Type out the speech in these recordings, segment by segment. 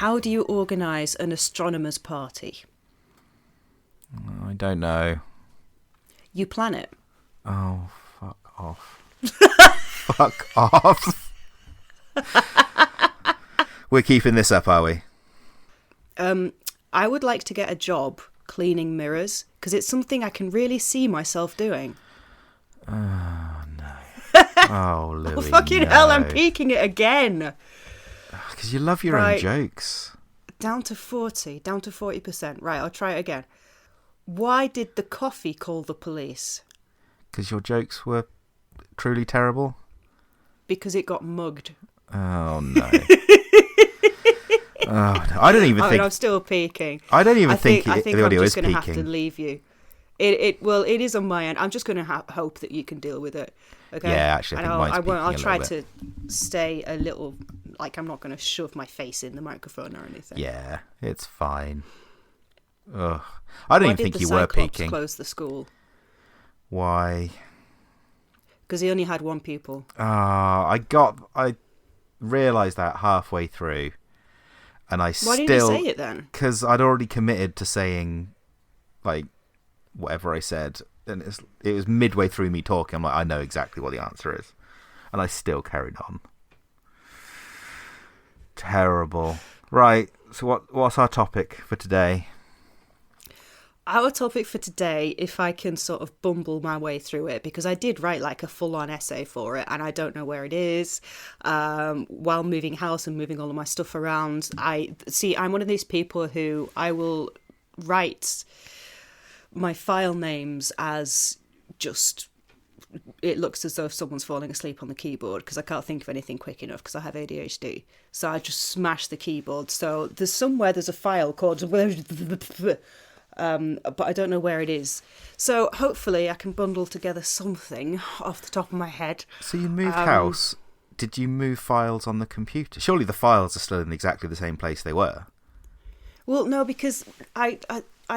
How do you organise an astronomer's party? I don't know. You plan it. Oh, fuck off. Fuck off. We're keeping this up, are we? I would like to get a job cleaning mirrors because it's something I can really see myself doing. Oh, no. Oh, Louis, Oh, fucking hell, I'm peaking it again. Because you love your own jokes. Down to 40%. Right, I'll try it again. Why did the coffee call the police? Because your jokes were truly terrible? Because it got mugged. Oh, no. Oh, no. I don't even think... I'm still peaking. I don't even think the audio is peaking. I'm just going to have to leave you. It is on my end. I'm just going to hope that you can deal with it. Okay? Yeah, actually, I think mine's peaking I'll try a little to stay a little... Like, I'm not going to shove my face in the microphone or anything. Yeah, it's fine. Ugh. I don't even think you were peaking. Why did the Cyclops close the school? Why? Because he only had one pupil. I realised that halfway through. And Why didn't you say it then? Because I'd already committed to saying, like, whatever I said. And it was midway through me talking. I'm like, I know exactly what the answer is. And I still carried on. Terrible. Right, so what's our topic for today? Our topic for today, if I can sort of bumble my way through it, because I did write like a full-on essay for it and I don't know where it is. While moving house and moving all of my stuff around, I'm one of these people who I will write my file names as just... It looks as though someone's falling asleep on the keyboard because I can't think of anything quick enough because I have ADHD. So I just smash the keyboard. So there's a file called... but I don't know where it is. So hopefully I can bundle together something off the top of my head. So you moved house. Did you move files on the computer? Surely the files are still in exactly the same place they were. Well, no, because I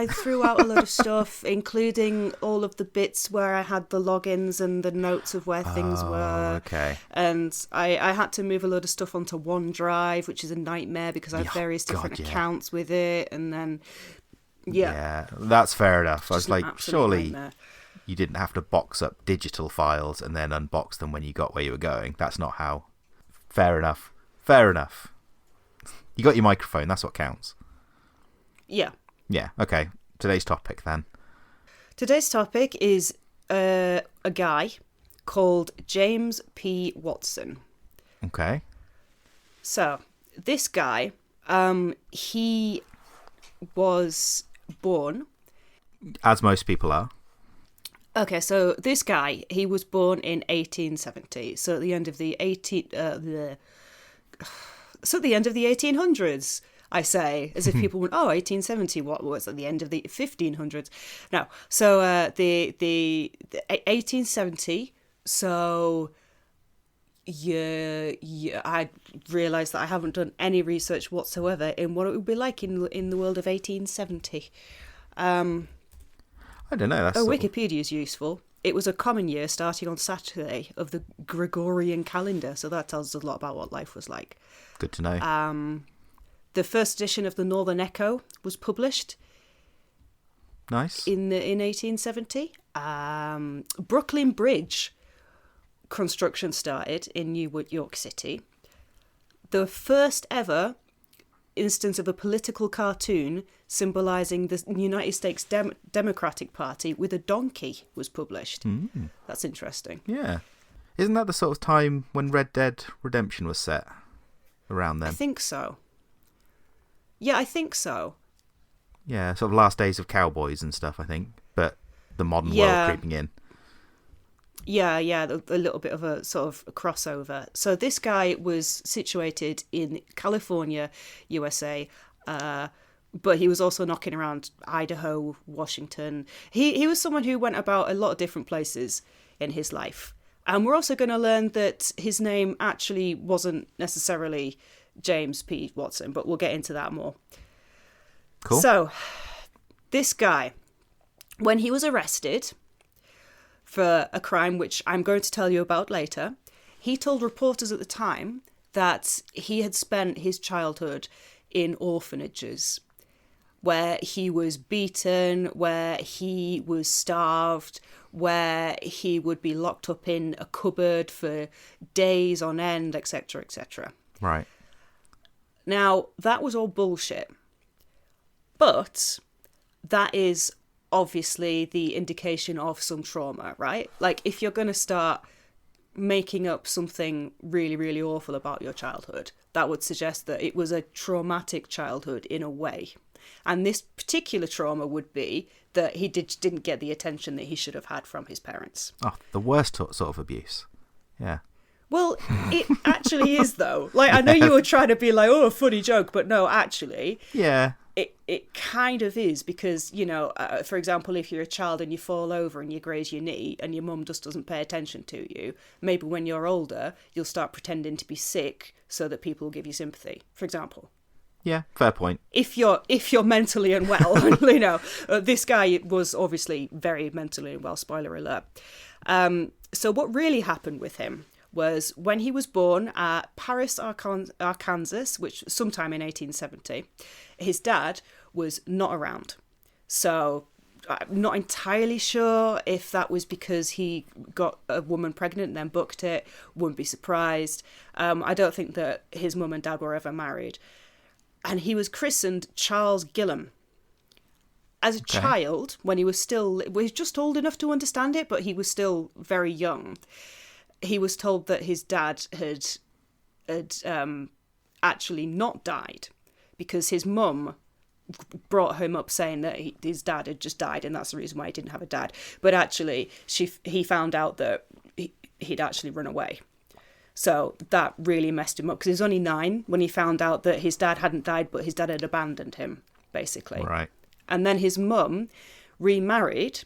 threw out a lot of stuff, including all of the bits where I had the logins and the notes of where things were. Okay. And I had to move a lot of stuff onto OneDrive, which is a nightmare because I have various different accounts with it. And then, yeah, that's fair enough. I was like, surely nightmare. You didn't have to box up digital files and then unbox them when you got where you were going. That's not how. Fair enough. You got your microphone. That's what counts. Yeah. Yeah, okay. Today's topic, then. Today's topic is a guy called James P. Watson. Okay. So, this guy, he was born... As most people are. Okay, so this guy, he was born in 1870. So at the end of the 1800s. I say, as if people went, 1870, what was at the end of the 1500s? No, so the 1870, so I realised that I haven't done any research whatsoever in what it would be like in the world of 1870. I don't know. Wikipedia is useful. It was a common year starting on Saturday of the Gregorian calendar, so that tells us a lot about what life was like. Good to know. The first edition of the Northern Echo was published. Nice. In 1870. Brooklyn Bridge construction started in New York City. The first ever instance of a political cartoon symbolising the United States Democratic Party with a donkey was published. Mm. That's interesting. Yeah. Isn't that the sort of time when Red Dead Redemption was set? Around then? I think so. Yeah, I think so. Yeah, sort of last days of cowboys and stuff, I think. But the modern world creeping in. Yeah, a little bit of a sort of a crossover. So this guy was situated in California, USA, but he was also knocking around Idaho, Washington. He was someone who went about a lot of different places in his life. And we're also going to learn that his name actually wasn't necessarily James P. Watson, but we'll get into that more. Cool. So, this guy, when he was arrested for a crime which I'm going to tell you about later, he told reporters at the time that he had spent his childhood in orphanages, where he was beaten, where he was starved, where he would be locked up in a cupboard for days on end, etc., etc. Right. Now, that was all bullshit. But that is obviously the indication of some trauma, right? Like, if you're going to start making up something really, really awful about your childhood, that would suggest that it was a traumatic childhood in a way. And this particular trauma would be that he didn't get the attention that he should have had from his parents. Oh, the worst sort of abuse. Yeah. Well, it actually is, though. Like, I know you were trying to be like, oh, a funny joke, but no, actually... Yeah. It kind of is, because, you know, for example, if you're a child and you fall over and you graze your knee and your mum just doesn't pay attention to you, maybe when you're older, you'll start pretending to be sick so that people will give you sympathy, for example. Yeah, fair point. If you're mentally unwell, you know, this guy was obviously very mentally unwell, spoiler alert. So what really happened with him was when he was born at Paris, Arkansas, which sometime in 1870, his dad was not around. So I'm not entirely sure if that was because he got a woman pregnant and then booked it. Wouldn't be surprised. I don't think that his mum and dad were ever married. And he was christened Charles Gillam. As a child, when he was just old enough to understand it, but he was still very young. He was told that his dad had actually not died, because his mum brought him up saying that his dad had just died, and that's the reason why he didn't have a dad. But actually, he found out that he'd actually run away. So that really messed him up, because he was only 9 when he found out that his dad hadn't died, but his dad had abandoned him, basically. Right. And then his mum remarried,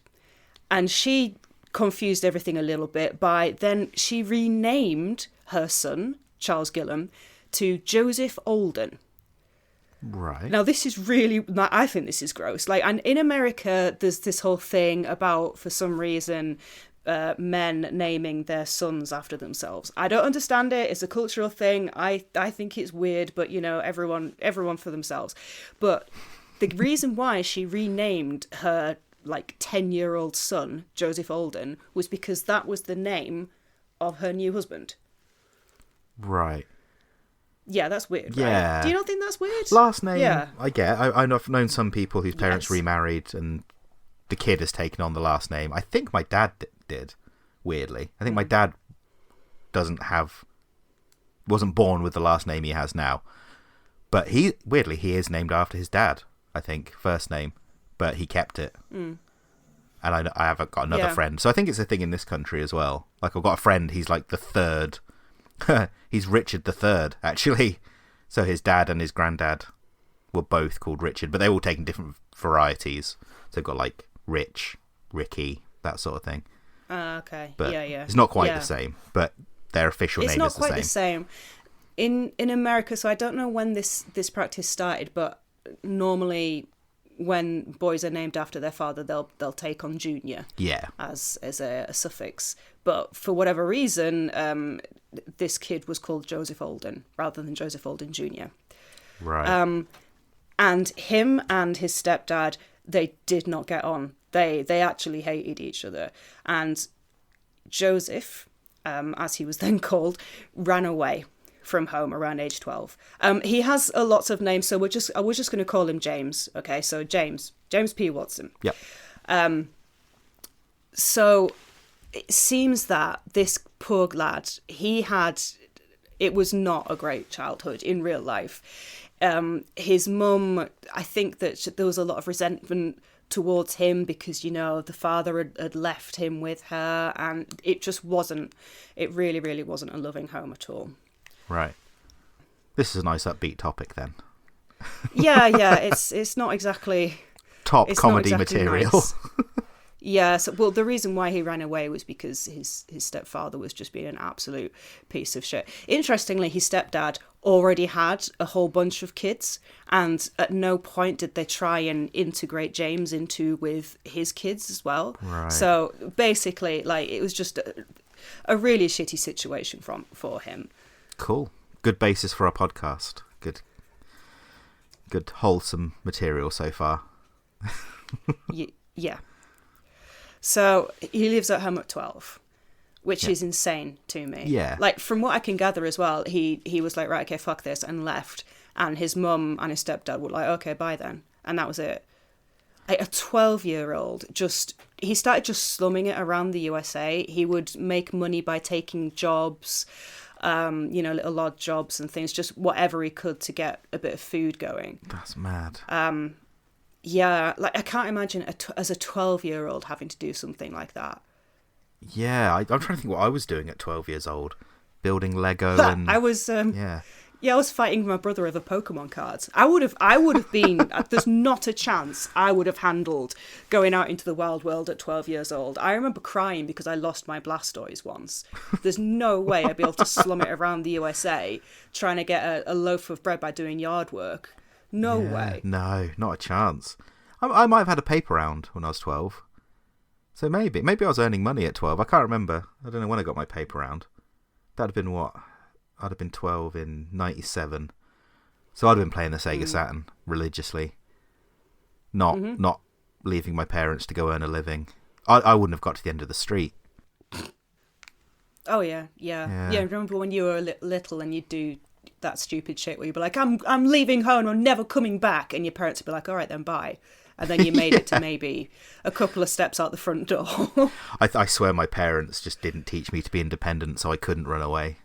and she confused everything a little bit by then she renamed her son, Charles Gillam, to Joseph Olden. Right. Now, this is really, I think this is gross. Like, and in America, there's this whole thing about, for some reason, men naming their sons after themselves. I don't understand it. It's a cultural thing. I think it's weird, but, you know, everyone for themselves. But the reason why she renamed her, like, 10-year-old son, Joseph Olden, was because that was the name of her new husband. Right. Yeah, that's weird, Yeah. right? Do you not think that's weird? Last name, yeah. I get. I've known some people whose parents Yes. remarried and the kid has taken on the last name. I think my dad did, weirdly. I think my dad wasn't born with the last name he has now. But he is named after his dad, I think, first name. But he kept it. And I haven't got another friend. So I think it's a thing in this country as well. Like, I've got a friend, he's like the third. He's Richard the Third, actually. So his dad and his granddad were both called Richard, but they're all taking different varieties. So they've got like Rich, Ricky, that sort of thing. Okay. But yeah. it's not quite the same, but their official name is the same. It's not quite the same. In America, so I don't know when this practice started, but normally when boys are named after their father, they'll take on junior as a suffix. But for whatever reason, this kid was called Joseph Olden rather than Joseph Olden Jr. Right. And him and his stepdad, they did not get on. They actually hated each other. And Joseph, as he was then called, ran away from home around age 12. He has a lot of names, so we're just going to call him James. Okay, so James P. Watson. Yep. So it seems that this poor lad, it was not a great childhood in real life. His mum, I think that there was a lot of resentment towards him because, you know, the father had left him with her, and it really, really wasn't a loving home at all. Right. This is a nice upbeat topic then. Yeah, it's not exactly top comedy material. Nice. Yeah, so, well, the reason why he ran away was because his stepfather was just being an absolute piece of shit. Interestingly, his stepdad already had a whole bunch of kids, and at no point did they try and integrate James with his kids as well. Right. So basically, like, it was just a really shitty situation for him. Cool. Good basis for a podcast. Good. Good wholesome material so far. Yeah. So he lives at home at 12, which is insane to me. Yeah. Like, from what I can gather as well, he was like, right, okay, fuck this, and left. And his mum and his stepdad were like, okay, bye then. And that was it. Like, a 12-year-old he started just slumming it around the USA. He would make money by taking jobs, little odd jobs and things, just whatever he could to get a bit of food going. That's mad. Yeah, like, I can't imagine as a 12-year-old having to do something like that. Yeah, I'm trying to think what I was doing at 12 years old. Building Lego and... I was... yeah. Yeah, I was fighting my brother over Pokemon cards. I would have been... There's not a chance I would have handled going out into the wild world at 12 years old. I remember crying because I lost my Blastoise once. There's no way I'd be able to slum it around the USA trying to get a loaf of bread by doing yard work. No way. No, not a chance. I might have had a paper round when I was 12. So maybe I was earning money at 12. I can't remember. I don't know when I got my paper round. That'd have been what? I'd have been 12 in 97. So I'd have been playing the Sega Saturn religiously. Not leaving my parents to go earn a living. I wouldn't have got to the end of the street. Oh, yeah. Remember when you were little and you'd do that stupid shit where you'd be like, I'm leaving home, I'm never coming back, and your parents would be like, all right then, bye. And then you made it to maybe a couple of steps out the front door. I swear my parents just didn't teach me to be independent, so I couldn't run away.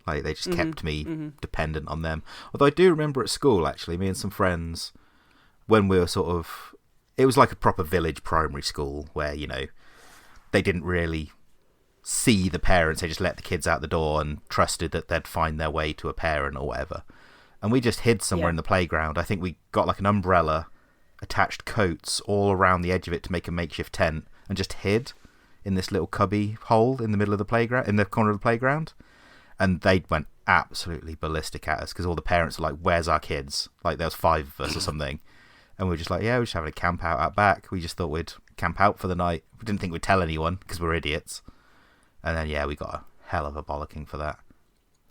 Like, they just kept me dependent on them. Although I do remember at school, actually, me and some friends, when we were it was like a proper village primary school where, they didn't really see the parents. They just let the kids out the door and trusted that they'd find their way to a parent or whatever. And we just hid somewhere in the playground. I think we got like an umbrella, attached coats all around the edge of it to make a makeshift tent, and just hid in this little cubby hole in the middle of the playground, in the corner of the playground. And they went absolutely ballistic at us because all the parents were like, where's our kids? Like, there was 5 of us or something. And we were just like, yeah, we're just having a camp out back. We just thought we'd camp out for the night. We didn't think we'd tell anyone because we're idiots. And then, we got a hell of a bollocking for that.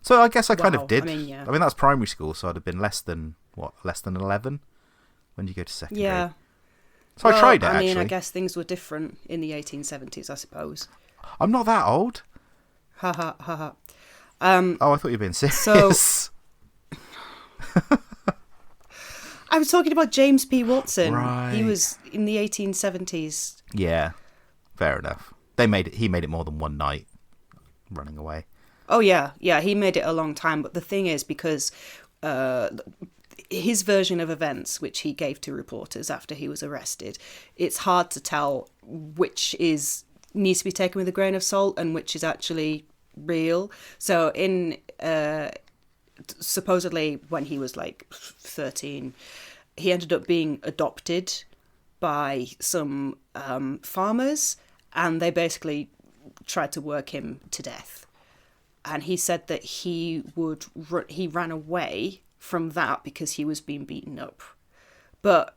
So I guess I kind of did. I mean, that's primary school, so I'd have been less than 11? When did you go to secondary? Yeah. So I tried it, actually. I guess things were different in the 1870s, I suppose. I'm not that old. Ha ha ha ha. I thought you were being serious. So, I was talking about James P. Watson. Right. He was in the 1870s. Yeah, fair enough. He made it more than one night running away. Oh, yeah. Yeah, he made it a long time. But the thing is, because his version of events, which he gave to reporters after he was arrested, it's hard to tell which needs to be taken with a grain of salt and which is actually real. So supposedly when he was like 13, he ended up being adopted by some farmers, and they basically tried to work him to death. And he said that he ran away from that because he was being beaten up. But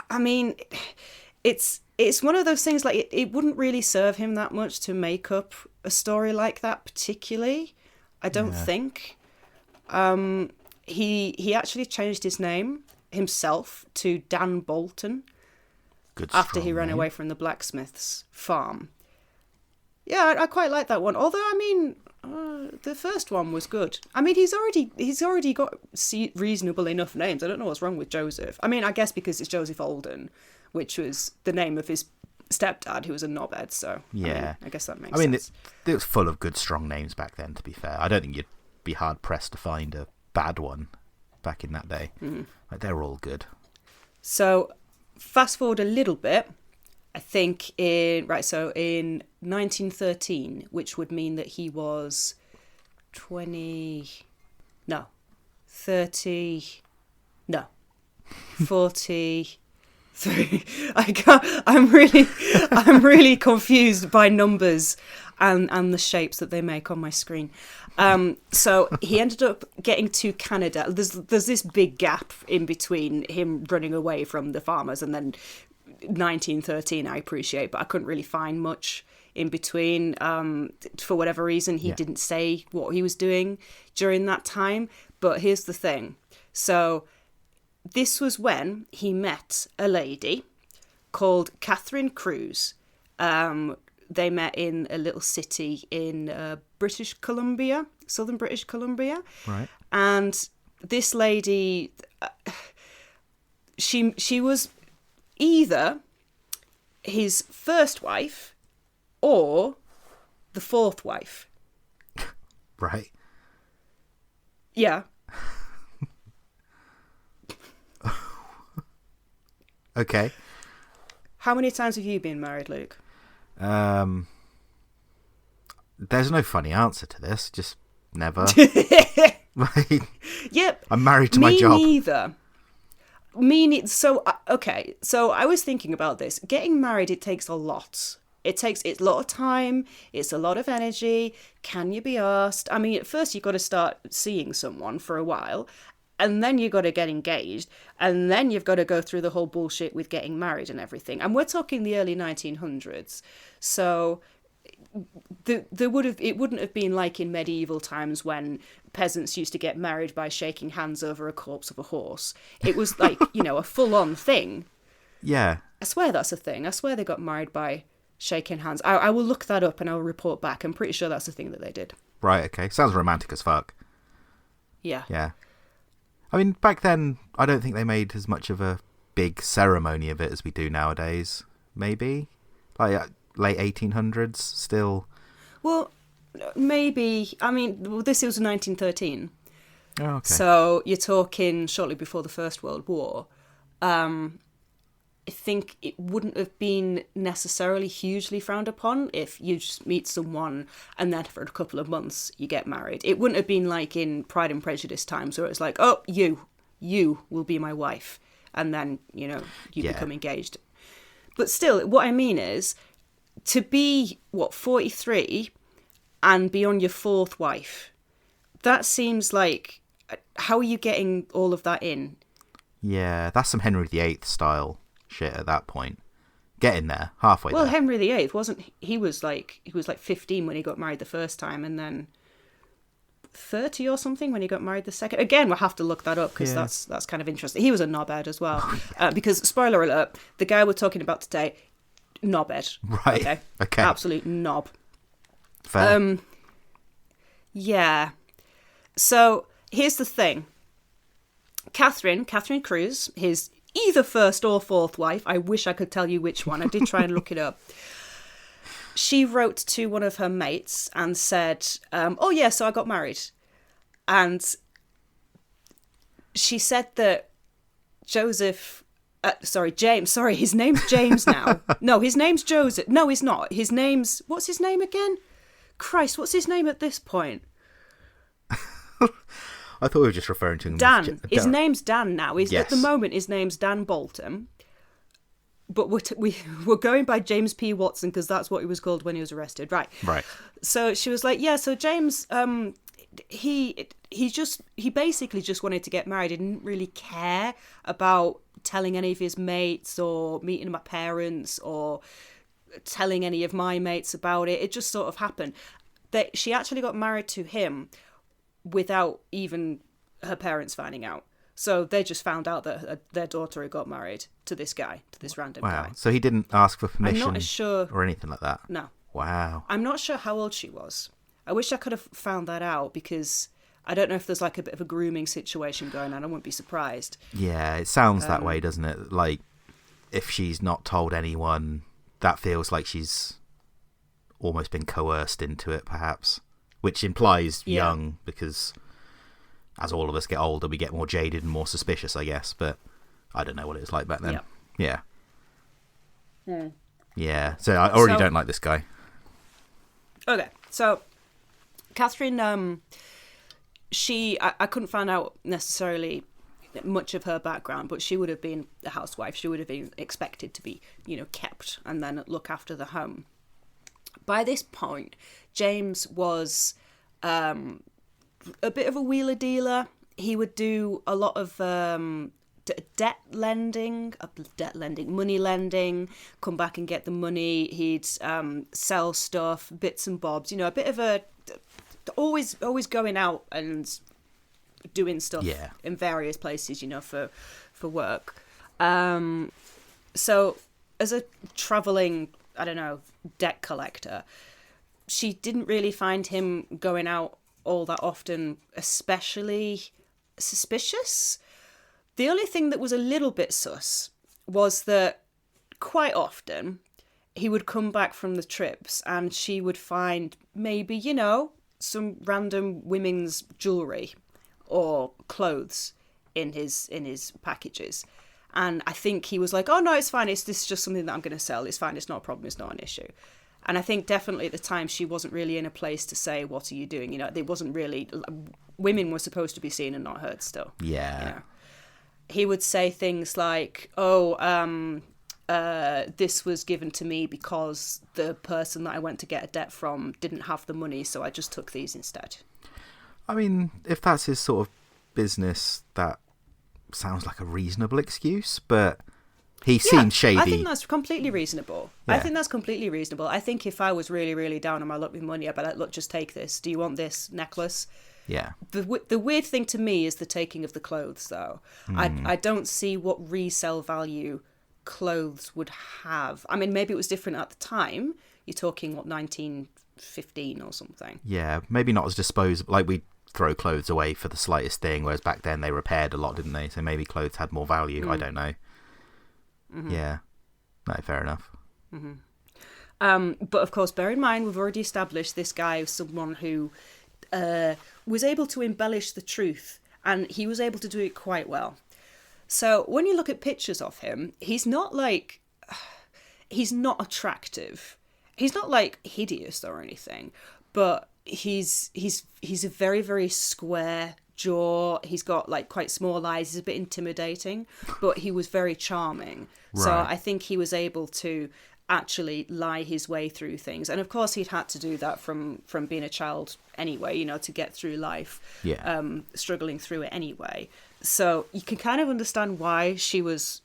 I mean, it's one of those things, like, it wouldn't really serve him that much to make up a story like that, particularly. I don't think. He actually changed his name himself to Dan Bolton. Good, after he ran away from the blacksmith's farm. Yeah, I quite like that one. Although, I mean, the first one was good. I mean, he's already got reasonable enough names. I don't know what's wrong with Joseph. I mean, I guess because it's Joseph Alden, which was the name of his stepdad, who was a knobhead. So yeah, I guess that makes sense. It was full of good, strong names back then. To be fair, I don't think you'd be hard pressed to find a bad one back in that day. Like, they're all good. So, fast forward a little bit. I think in 1913, which would mean that he was 40, 43. I'm really confused by numbers and the shapes that they make on my screen. So he ended up getting to Canada. There's this big gap in between him running away from the farmers and then 1913, I appreciate, but I couldn't really find much in between. For whatever reason, he didn't say what he was doing during that time. But here's the thing. So this was when he met a lady called Catherine Cruz. They met in a little city in British Columbia, southern British Columbia. Right. And this lady, she was either his first wife or the fourth wife. Right. Yeah. Okay. How many times have you been married, Luke? There's no funny answer to this. Just never. Yep. I'm married to my job. Me neither. So, okay. So I was thinking about this. Getting married, it takes a lot. It's a lot of time. It's a lot of energy. Can you be asked? I mean, at first you've got to start seeing someone for a while. And then you've got to get engaged. And then you've got to go through the whole bullshit with getting married and everything. And we're talking the early 1900s. So it wouldn't have been like in medieval times when peasants used to get married by shaking hands over a corpse of a horse. It was like, a full-on thing. Yeah. I swear that's a thing. I swear they got married by shaking hands. I will look that up and I'll report back. I'm pretty sure that's the thing that they did. Right, okay. Sounds romantic as fuck. Yeah. Yeah. I mean, back then, I don't think they made as much of a big ceremony of it as we do nowadays. Maybe? Like, late 1800s, still. Well, maybe. I mean, this was 1913. Oh, okay. So you're talking shortly before the First World War. I think it wouldn't have been necessarily hugely frowned upon if you just meet someone and then for a couple of months you get married. It wouldn't have been like in Pride and Prejudice times where it's like, oh, you will be my wife. And then, you become engaged. But still, what I mean is, to be, 43 and be on your fourth wife, that seems like, how are you getting all of that in? Yeah, that's some Henry VIII style shit at that point. Getting there, halfway there. Well, Henry VIII he was like 15 when he got married the first time, and then 30 or something when he got married the second. Again, we'll have to look that up because that's kind of interesting. He was a knobhead as well. Because, spoiler alert, the guy we're talking about today, knobhead. Right. Okay. Absolute knob. Fair. Yeah. So here's the thing. Catherine Cruz, his either first or fourth wife, I wish I could tell you which one. I did try and look it up. She wrote to one of her mates and said, oh yeah, so I got married. And she said that James, sorry, his name's James now. No, his name's Joseph. No, he's not. What's his name again? Christ, what's his name at this point? I thought we were just referring to him Dan. His name's Dan now. Yes. At the moment, his name's Dan Bolton. But we're going by James P. Watson because that's what he was called when he was arrested. Right. So she was like, yeah, so James, he basically just wanted to get married. He didn't really care about telling any of his mates or meeting my parents or telling any of my mates about it. It just sort of happened. That she actually got married to him without even her parents finding out. So they just found out that their daughter had got married to this guy, to this random guy. Wow. So he didn't ask for permission I'm not sure, or anything like that? No. Wow. I'm not sure how old she was. I wish I could have found that out because I don't know if there's like a bit of a grooming situation going on. I wouldn't be surprised. Yeah, it sounds that way, doesn't it? Like, if she's not told anyone, that feels like she's almost been coerced into it, perhaps. Which implies young, because as all of us get older, we get more jaded and more suspicious, I guess. But I don't know what it was like back then. Yeah. Yeah. So I already don't like this guy. Okay. So Catherine, I couldn't find out necessarily much of her background, but she would have been a housewife. She would have been expected to be, kept and then look after the home. By this point, James was a bit of a wheeler dealer. He would do a lot of money lending, come back and get the money. He'd sell stuff, bits and bobs. A bit of a always going out and doing stuff in various places. For for work. So as a travelling, I don't know, debt collector, she didn't really find him going out all that often especially suspicious. The only thing that was a little bit sus was that quite often he would come back from the trips and she would find maybe, you know, some random women's jewellery or clothes in his packages. And I think he was like, oh, no, it's fine. This is just something that I'm going to sell. It's fine. It's not a problem. It's not an issue. And I think definitely at the time she wasn't really in a place to say, what are you doing? You know, it wasn't really... Women were supposed to be seen and not heard still. Yeah. You know? He would say things like, this was given to me because the person that I went to get a debt from didn't have the money, so I just took these instead. I mean, if that's his sort of business, that sounds like a reasonable excuse, but he seemed shady. I think that's completely reasonable. Yeah. I think that's completely reasonable. I think if I was really, really down on my luck with money, I'd be like, look, just take this. Do you want this necklace? Yeah. The weird thing to me is the taking of the clothes, though. I don't see what resale value clothes would have. I mean, maybe it was different at the time. You're talking, 1915 or something. Yeah, maybe not as disposable. Like, we throw clothes away for the slightest thing, whereas back then they repaired a lot, didn't they? So maybe clothes had more value. I don't know. Mm-hmm. Yeah. No, fair enough. Mm-hmm. But of course, bear in mind, we've already established this guy is someone who was able to embellish the truth, and he was able to do it quite well. So when you look at pictures of him, he's not attractive. He's not like hideous or anything, but he's a very, very square jaw. He's got like quite small eyes. He's a bit intimidating, but he was very charming. Right. So I think he was able to actually lie his way through things. And of course he'd had to do that from being a child anyway, you know, to get through life, struggling through it anyway. So you can kind of understand why she was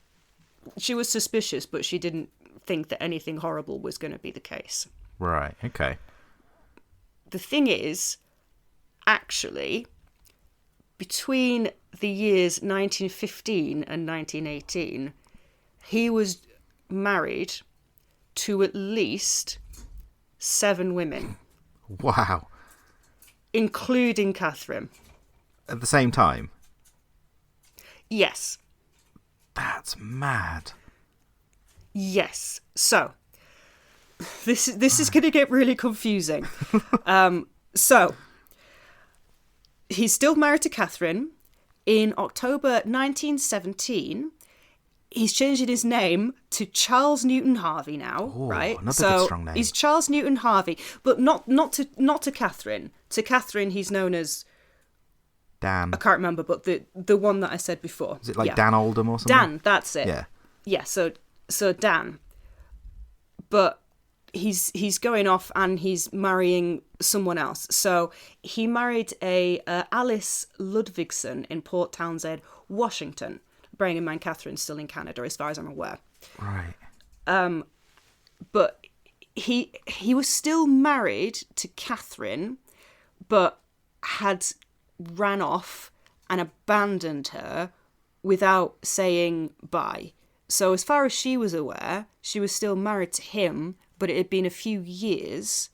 suspicious, but she didn't think that anything horrible was going to be the case. Right, okay. The thing is, actually, between the years 1915 and 1918, he was married to at least 7 women. Wow. Including Catherine. At the same time? Yes. That's mad. Yes. So, this is going to get really confusing. So, he's still married to Catherine. In October 1917, he's changing his name to Charles Newton Harvey now, right? Another good strong name. He's Charles Newton Harvey, but not to Catherine. To Catherine, he's known as Dan. I can't remember, but the one that I said before. Is it like Dan Oldham or something? Dan, that's it. Yeah. Yeah. So Dan, but he's going off and he's marrying someone else. So he married a Alice Ludvigson in Port Townsend, Washington. Bearing in mind, Catherine's still in Canada, as far as I'm aware. Right. But he was still married to Catherine, but had ran off and abandoned her without saying bye. So as far as she was aware, she was still married to him, but it had been a few years.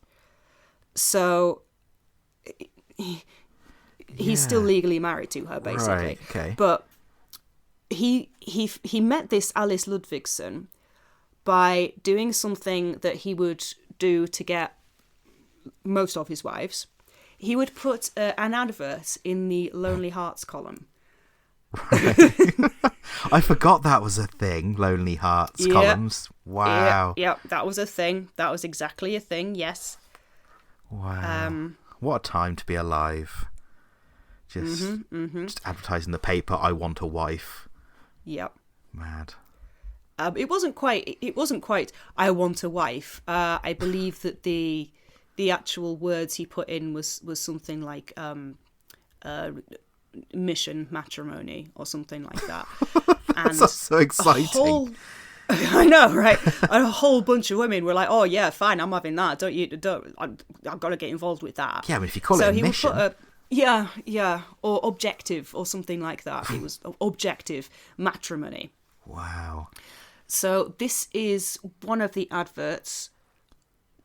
So he's still legally married to her, basically. Right, okay. But he met this Alice Ludvigson by doing something that he would do to get most of his wives. He would put an advert in the Lonely Hearts column. Right. I forgot that was a thing, Lonely Hearts columns. Wow. Yeah, that was a thing. That was exactly a thing, yes. Wow. What a time to be alive. Just advertising the paper, I want a wife. Yep. Mad. It wasn't quite I want a wife. I believe that the actual words he put in was something like mission matrimony or something like that. And that's so exciting. I know, right? And a whole bunch of women were like, "Oh yeah, fine, I'm having that. I've got to get involved with that." Yeah, but if you call it a mission, Yeah, or objective or something like that. It was objective matrimony. Wow. So this is one of the adverts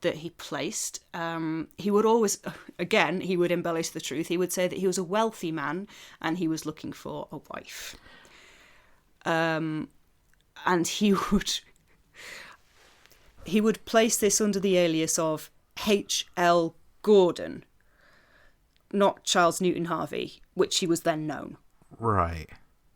that he placed. He would always, again, he would embellish the truth. He would say that he was a wealthy man and he was looking for a wife. And he would place this under the alias of H.L. Gordon, not Charles Newton Harvey, which he was then known. Right.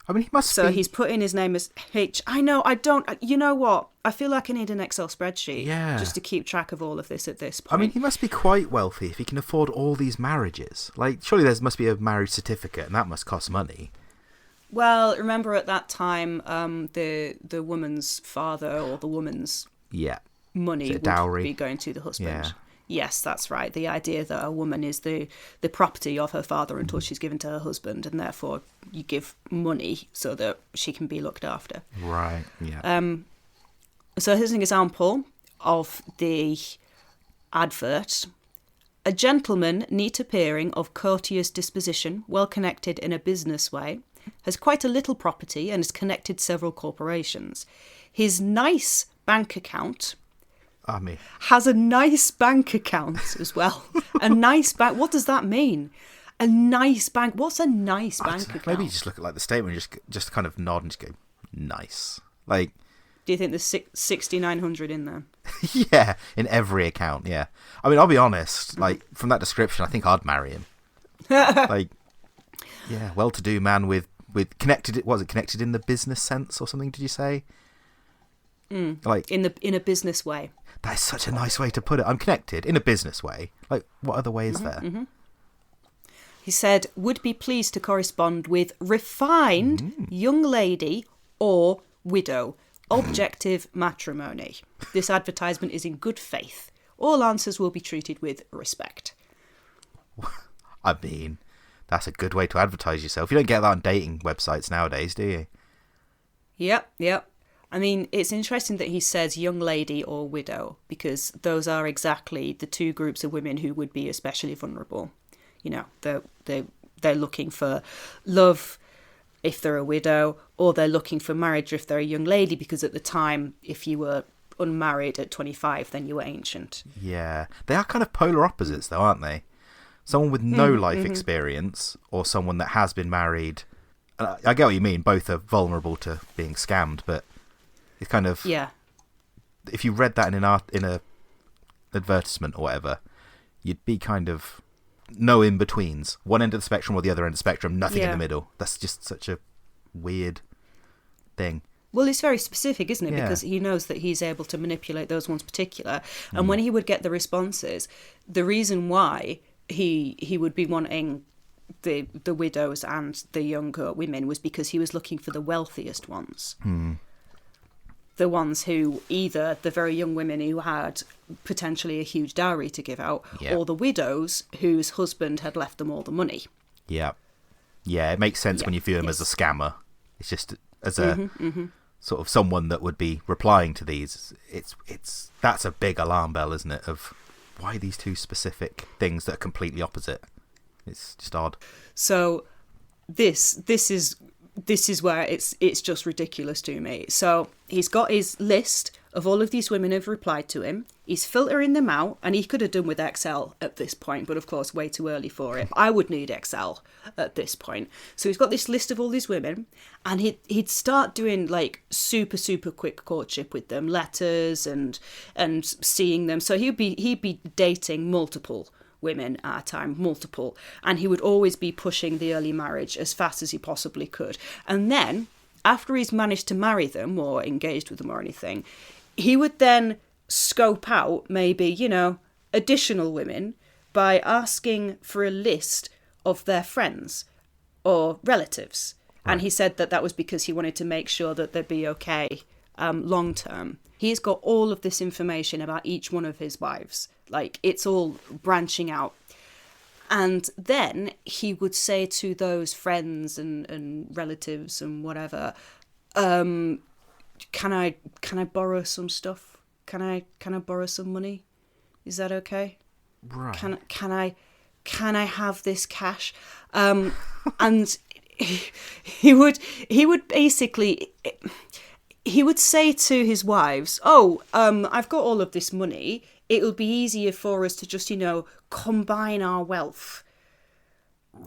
I mean, he must So be... he's put in his name as H. I know, I don't... You know what? I feel like I need an Excel spreadsheet just to keep track of all of this at this point. I mean, he must be quite wealthy if he can afford all these marriages. Like, surely there must be a marriage certificate, and that must cost money. Well, remember at that time, the woman's father or the woman's money would dowry? Be going to the husband. Yeah. Yes, that's right. The idea that a woman is the property of her father until she's given to her husband, and therefore you give money so that she can be looked after. Right, yeah. So here's an example of the advert. A gentleman, neat appearing, of courteous disposition, well connected in a business way, has quite a little property and has connected several corporations. His nice bank account... has a nice bank account as well. A nice bank. What does that mean? A nice bank. What's a nice bank account? Maybe you just look at like the statement, and just kind of nod and just go, nice. Like, do you think there's 6,900 in there? Yeah, in every account. Yeah. I mean, I'll be honest. Like, from that description, I think I'd marry him. Like, yeah, well-to-do man with connected. Was it connected in the business sense or something? Did you say? Like in a business way. That's such a nice way to put it. I'm connected in a business way. Like, what other way is there? Mm-hmm. He said, would be pleased to correspond with refined young lady or widow. Objective matrimony. This advertisement is in good faith. All answers will be treated with respect. I mean, that's a good way to advertise yourself. You don't get that on dating websites nowadays, do you? Yep. I mean, it's interesting that he says young lady or widow, because those are exactly the two groups of women who would be especially vulnerable. You know, they're looking for love if they're a widow, or they're looking for marriage if they're a young lady, because at the time, if you were unmarried at 25, then you were ancient. Yeah. They are kind of polar opposites, though, aren't they? Someone with no life experience, or someone that has been married. I get what you mean. Both are vulnerable to being scammed, but it's kind of... Yeah. If you read that in a advertisement or whatever, you'd be kind of... no in-betweens. One end of the spectrum or the other end of the spectrum, nothing in the middle. That's just such a weird thing. Well, it's very specific, isn't it? Yeah. Because he knows that he's able to manipulate those ones particular. And when he would get the responses, the reason why he would be wanting the widows and the younger women was because he was looking for the wealthiest ones. The ones who, either the very young women who had potentially a huge dowry to give out, or the widows whose husband had left them all the money. Yeah, it makes sense when you view him as a scammer. It's just as a sort of someone that would be replying to these. That's a big alarm bell, isn't it? Of why these two specific things that are completely opposite. It's just odd. So this is where it's just ridiculous to me. So he's got his list of all of these women who've replied to him. He's filtering them out, and he could have done with Excel at this point, but of course way too early for it. I would need Excel at this point. So he's got this list of all these women, and he'd start doing like super quick courtship with them, letters and seeing them. So he'd be dating multiple women at a time, multiple, and he would always be pushing the early marriage as fast as he possibly could. And then after he's managed to marry them or engaged with them or anything, he would then scope out maybe, additional women by asking for a list of their friends or relatives. Right. And he said that was because he wanted to make sure that they'd be okay long term. He's got all of this information about each one of his wives. Like, it's all branching out. And then he would say to those friends and relatives and whatever, can I borrow some stuff? Can I borrow some money? Is that okay? Right. Can can I have this cash? And he would basically, he would say to his wives, I've got all of this money. It'll be easier for us to just, combine our wealth.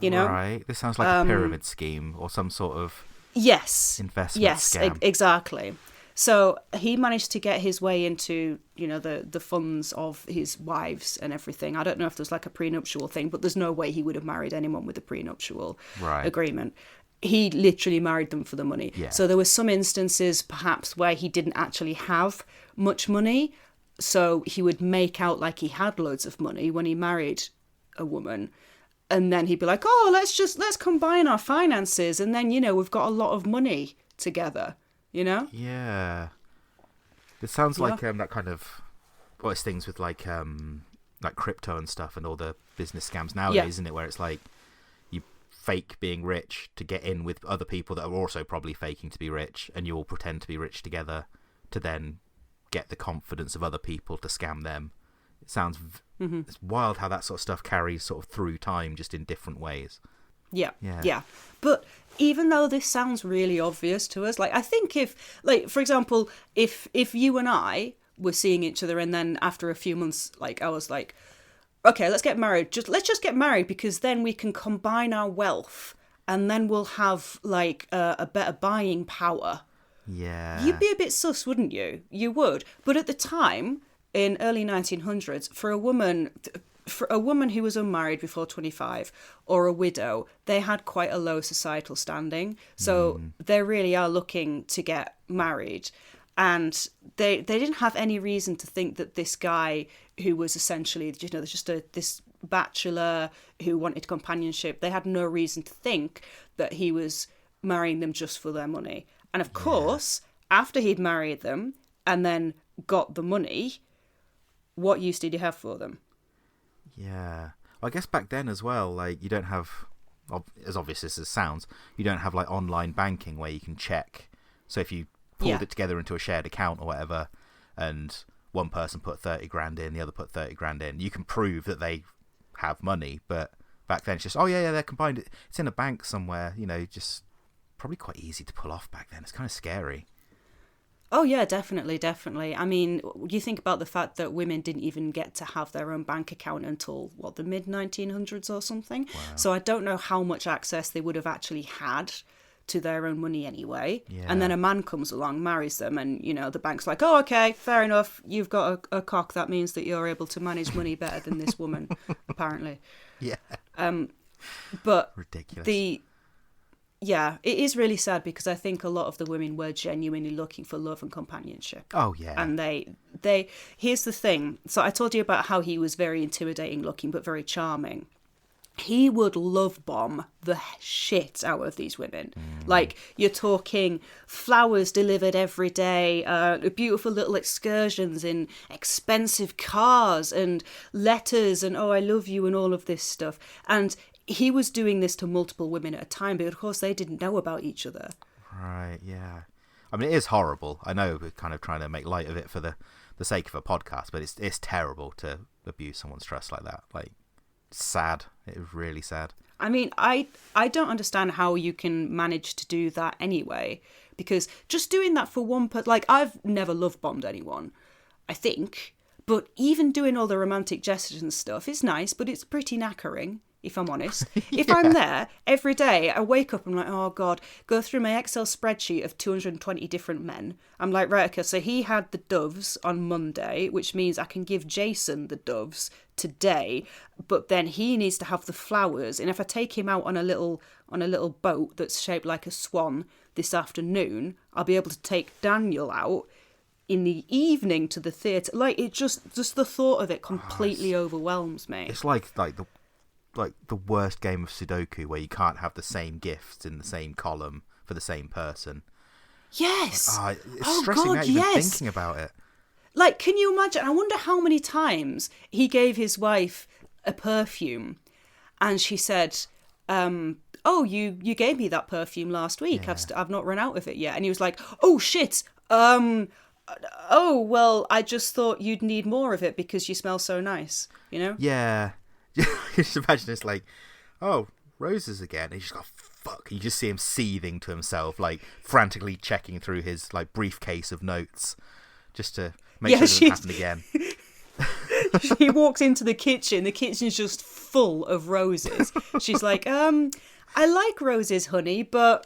Right. This sounds like a pyramid scheme or some sort of investment scam. Exactly. So he managed to get his way into, the funds of his wives and everything. I don't know if there's like a prenuptial thing, but there's no way he would have married anyone with a prenuptial agreement. He literally married them for the money. Yeah. So there were some instances perhaps where he didn't actually have much money. So he would make out like he had loads of money when he married a woman. And then he'd be like, let's combine our finances. And then, we've got a lot of money together. Yeah. It sounds like that kind of, it's things with like crypto and stuff and all the business scams nowadays, isn't it? Where it's like you fake being rich to get in with other people that are also probably faking to be rich, and you all pretend to be rich together to then get the confidence of other people to scam them. It sounds it's wild how that sort of stuff carries sort of through time, just in different ways. Yeah. But even though this sounds really obvious to us, like I think if, like, for example, if you and I were seeing each other and then after a few months, like I was like, okay, let's get married. Let's just get married because then we can combine our wealth and then we'll have like a better buying power. Yeah. You'd be a bit sus, wouldn't you? You would. But at the time, in early 1900s, for a woman who was unmarried before 25 or a widow, they had quite a low societal standing. So they really are looking to get married. And they didn't have any reason to think that this guy who was essentially, just this bachelor who wanted companionship, they had no reason to think that he was marrying them just for their money. And of course, after he'd married them and then got the money, what use did he have for them? Yeah. I guess back then as well, like, you don't have, as obvious as it sounds, you don't have like online banking where you can check. So if you pulled it together into a shared account or whatever, and one person put 30 grand in, the other put 30 grand in, you can prove that they have money. But back then it's just, they're combined. It's in a bank somewhere, just probably quite easy to pull off back then. It's kind of scary. Oh, yeah, definitely. I mean, you think about the fact that women didn't even get to have their own bank account until, the mid-1900s or something? Wow. So I don't know how much access they would have actually had to their own money anyway. Yeah. And then a man comes along, marries them, and, the bank's like, oh, okay, fair enough, you've got a cock, that means that you're able to manage money better than this woman, apparently. Yeah. But ridiculous. Yeah, it is really sad because I think a lot of the women were genuinely looking for love and companionship. Oh, yeah. And they here's the thing. So I told you about how he was very intimidating looking, but very charming. He would love bomb the shit out of these women. Like, you're talking flowers delivered every day, beautiful little excursions in expensive cars and letters and, oh, I love you and all of this stuff. And he was doing this to multiple women at a time, but of course they didn't know about each other. Right, yeah. I mean, it is horrible. I know we're kind of trying to make light of it for the sake of a podcast, but it's terrible to abuse someone's trust like that. Like, sad. It was really sad. I mean, I don't understand how you can manage to do that anyway, because just doing that for one person, like, I've never love bombed anyone, I think, but even doing all the romantic gestures and stuff is nice, but it's pretty knackering, if I'm honest. If I'm there every day, I wake up and I'm like, oh God, go through my Excel spreadsheet of 220 different men. I'm like, right, okay, so he had the doves on Monday, which means I can give Jason the doves today, but then he needs to have the flowers. And if I take him out on a little boat that's shaped like a swan this afternoon, I'll be able to take Daniel out in the evening to the theatre. Like, it just the thought of it completely overwhelms me. It's like the worst game of Sudoku where you can't have the same gifts in the same column for the same person. Yes. It's stressing me out even thinking about it. Like, can you imagine? I wonder how many times he gave his wife a perfume and she said, oh, you gave me that perfume last week. Yeah. I've not run out of it yet. And he was like, oh, shit. Oh, well, I just thought you'd need more of it because you smell so nice, Yeah. Just imagine it's like, oh, roses again. And he's just got fuck. You just see him seething to himself, like frantically checking through his like briefcase of notes, just to make sure it doesn't happen again. She walks into the kitchen. The kitchen's just full of roses. She's like, I like roses, honey, but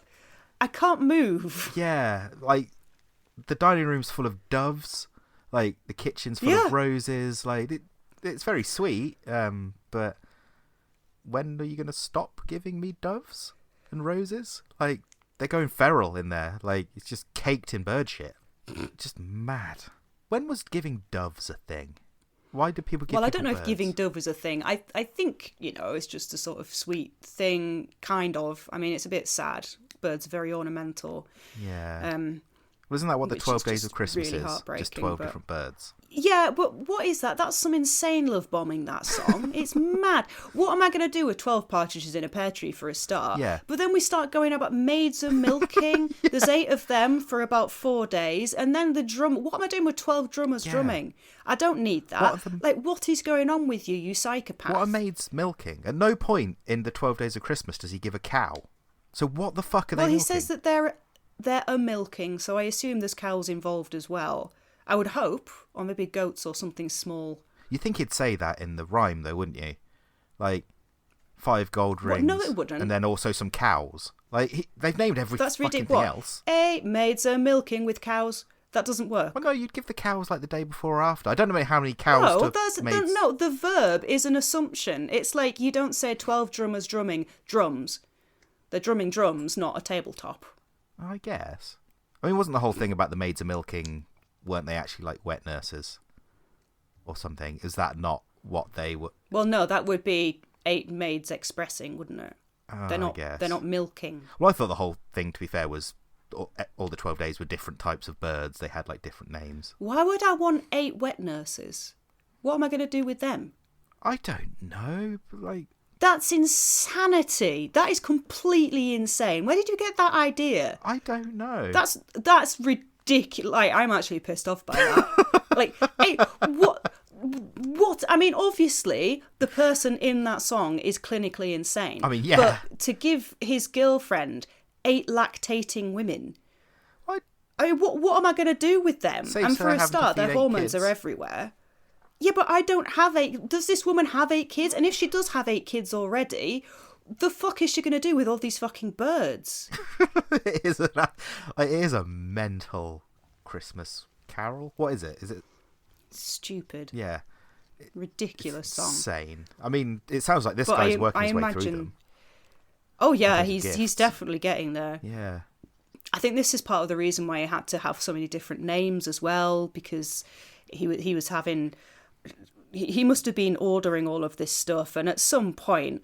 I can't move. Yeah, like the dining room's full of doves. Like the kitchen's full of roses. Like it's very sweet. But when are you going to stop giving me doves and roses? Like they're going feral in there. Like it's just caked in bird shit. Just mad. When was giving doves a thing? Why do people give Well, I people don't know birds? if giving dove is a thing. I think, it's just a sort of sweet thing, kind of. I mean, it's a bit sad. Birds are very ornamental. Yeah. Wasn't that what the 12 Days of Christmas really is? Just 12 different birds. Yeah, but what is that? That's some insane love bombing, that song. It's mad. What am I going to do with 12 partridges in a pear tree for a start? Yeah. But then we start going about maids and milking. Yeah. There's 8 of them for about 4 days. And then the drum. What am I doing with 12 drummers drumming? I don't need that. What is going on with you, you psychopath? What are maids milking? At no point in the 12 Days of Christmas does he give a cow. So what the fuck are they milking? Well, he says that they're a milking, so I assume there's cows involved as well. I would hope, or maybe goats or something small. You think he'd say that in the rhyme, though, wouldn't you? Like 5 gold rings. No, it wouldn't. And then also some cows. Like they've named every fucking thing else. 8 maids are milking with cows. That doesn't work. Well, no, you'd give the cows like the day before or after. I don't know how many cows. No, the verb is an assumption. It's like you don't say 12 drummers drumming drums. They're drumming drums, not a tabletop. I guess. I mean, wasn't the whole thing about the maids are milking? Weren't they actually like wet nurses or something? Is that not what they were? Well, no, that would be 8 maids expressing, wouldn't it? They're not. I guess. They're not milking. Well, I thought the whole thing, to be fair, was all the 12 days were different types of birds. They had like different names. Why would I want 8 wet nurses? What am I going to do with them? I don't know. Like that's insanity. That is completely insane. Where did you get that idea? I don't know. That's ridiculous. Like, I'm actually pissed off by that. Like, hey, what? I mean, obviously, the person in that song is clinically insane. I mean, yeah. But to give his girlfriend 8 lactating women, I mean, what am I going to do with them? And for a start, their hormones are everywhere. Yeah, but I don't have 8. Does this woman have 8 kids? And if she does have 8 kids already, the fuck is she going to do with all these fucking birds? It is a mental Christmas carol. What is it? Is it stupid? Yeah, ridiculous song. Insane. I mean, it sounds like this guy's working his way through them. Oh yeah, he's definitely getting there. Yeah. I think this is part of the reason why he had to have so many different names as well, because he was having. He must have been ordering all of this stuff, and at some point,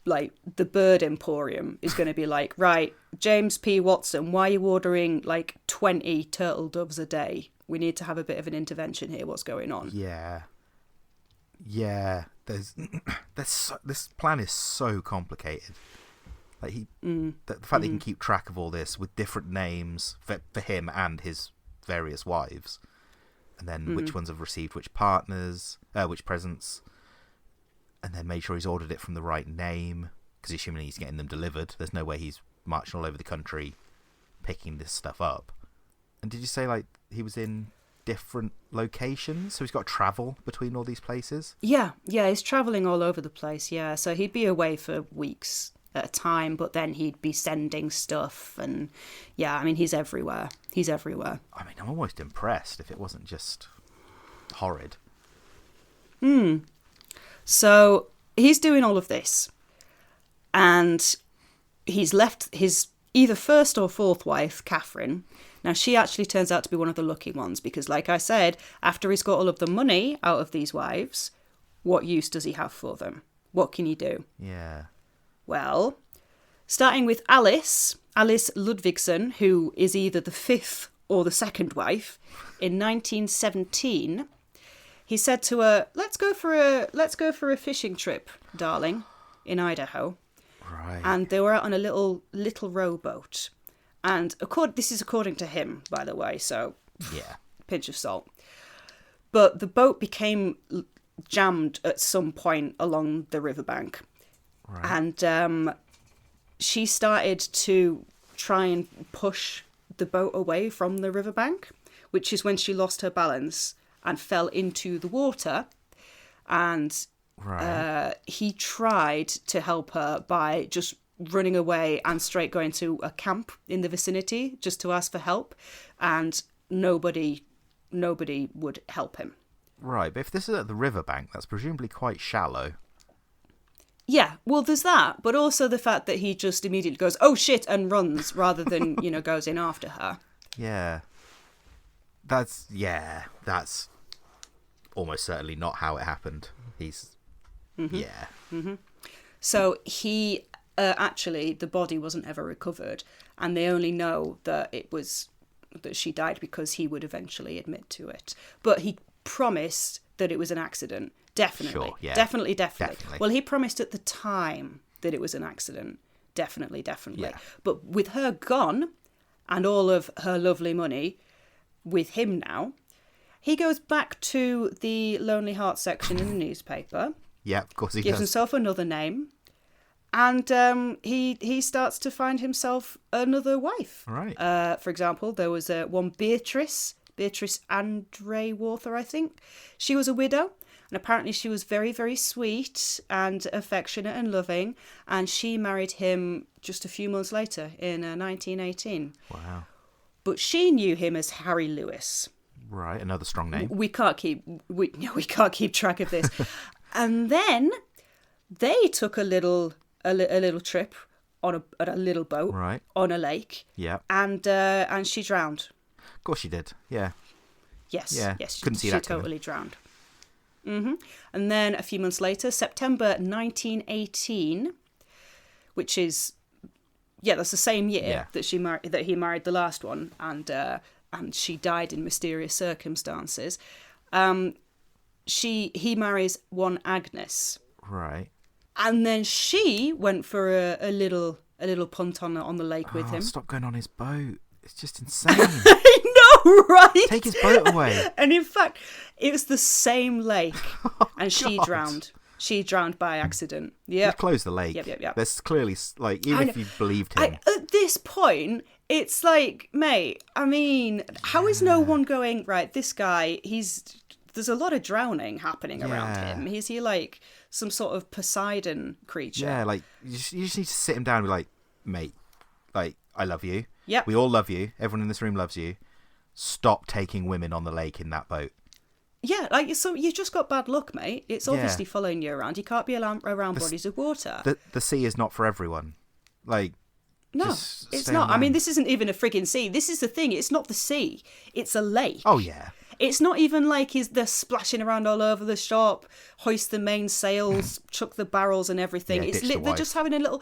like, the Bird Emporium is going to be like, right, James P. Watson, why are you ordering like 20 turtle doves a day? We need to have a bit of an intervention here. What's going on? Yeah. This plan is so complicated. Like the fact that he can keep track of all this with different names for him and his various wives. And then which ones have received which partners, which presents, and then made sure he's ordered it from the right name, because assuming he's getting them delivered, there's no way he's marching all over the country picking this stuff up. And did you say like he was in different locations, so he's got to travel between all these places? Yeah, he's travelling all over the place. Yeah, so he'd be away for weeks at a time, but then he'd be sending stuff, and yeah, I mean, he's everywhere. I mean, I'm almost impressed if it wasn't just horrid. So he's doing all of this, and he's left his either first or fourth wife, Catherine. Now, she actually turns out to be one of the lucky ones, because like I said, after he's got all of the money out of these wives, what use does he have for them? What can he do? Yeah. Well, starting with Alice Ludvigsen, who is either the 5th or the 2nd wife, in 1917, he said to her, let's go for a fishing trip, darling, in Idaho. Right. And they were out on a little rowboat. And this is according to him, by the way, so yeah, pinch of salt. But the boat became jammed at some point along the riverbank. Right. And she started to try and push the boat away from the riverbank, which is when she lost her balance and fell into the water. And he tried to help her by just running away and straight going to a camp in the vicinity just to ask for help, and nobody would help him. Right, but if this is at the riverbank, that's presumably quite shallow. Yeah, well, there's that, but also the fact that he just immediately goes, oh shit, and runs rather than, goes in after her. Yeah. That's almost certainly not how it happened. He's, yeah. Mm-hmm. So he, actually, the body wasn't ever recovered, and they only know that that she died because he would eventually admit to it. But he promised that it was an accident. Definitely. Sure, yeah. Definitely. Well, he promised at the time that it was an accident. Definitely. Yeah. But with her gone and all of her lovely money with him now, he goes back to the Lonely Heart section in the newspaper. Yeah, of course he gives does. himself another name. And he starts to find himself another wife. Right. For example, there was one Beatrice Andre Walther, I think. She was a widow. And apparently she was very, very sweet and affectionate and loving. And she married him just a few months later in 1918. Wow. But she knew him as Harry Lewis. Right, another strong name. We can't keep track of this. And then they took a little trip on a little boat on a lake. Yeah. And she drowned. Of course she did. Yeah. Yes. Yeah. Yes. Couldn't see she that totally drowned. Mm-hmm. And then a few months later, September 1918, which is, that's the same year that he married the last one, and she died in mysterious circumstances. He marries one Agnes. Right. And then she went for a little punt on the lake with him. Stop going on his boat. It's just insane. I know, right? Take his boat away. And in fact, it was the same lake, and she God. drowned. She drowned by accident. Yeah. Close the lake. Yep. There's clearly, even if you believed him. At this point, it's like, mate, I mean, how is no one going, right, this guy, there's a lot of drowning happening around him. Is he like some sort of Poseidon creature? Yeah, you just need to sit him down and be like, mate, I love you. Yeah. We all love you. Everyone in this room loves you. Stop taking women on the lake in that boat. Yeah, so you just got bad luck, mate. It's obviously following you around. You can't be around bodies of water. The sea is not for everyone. No, it's not. I mean, this isn't even a frigging sea. This is the thing. It's not the sea. It's a lake. Oh, yeah. It's not even like they're splashing around all over the shop, hoist the main sails, chuck the barrels and everything. Yeah, they're just having a little...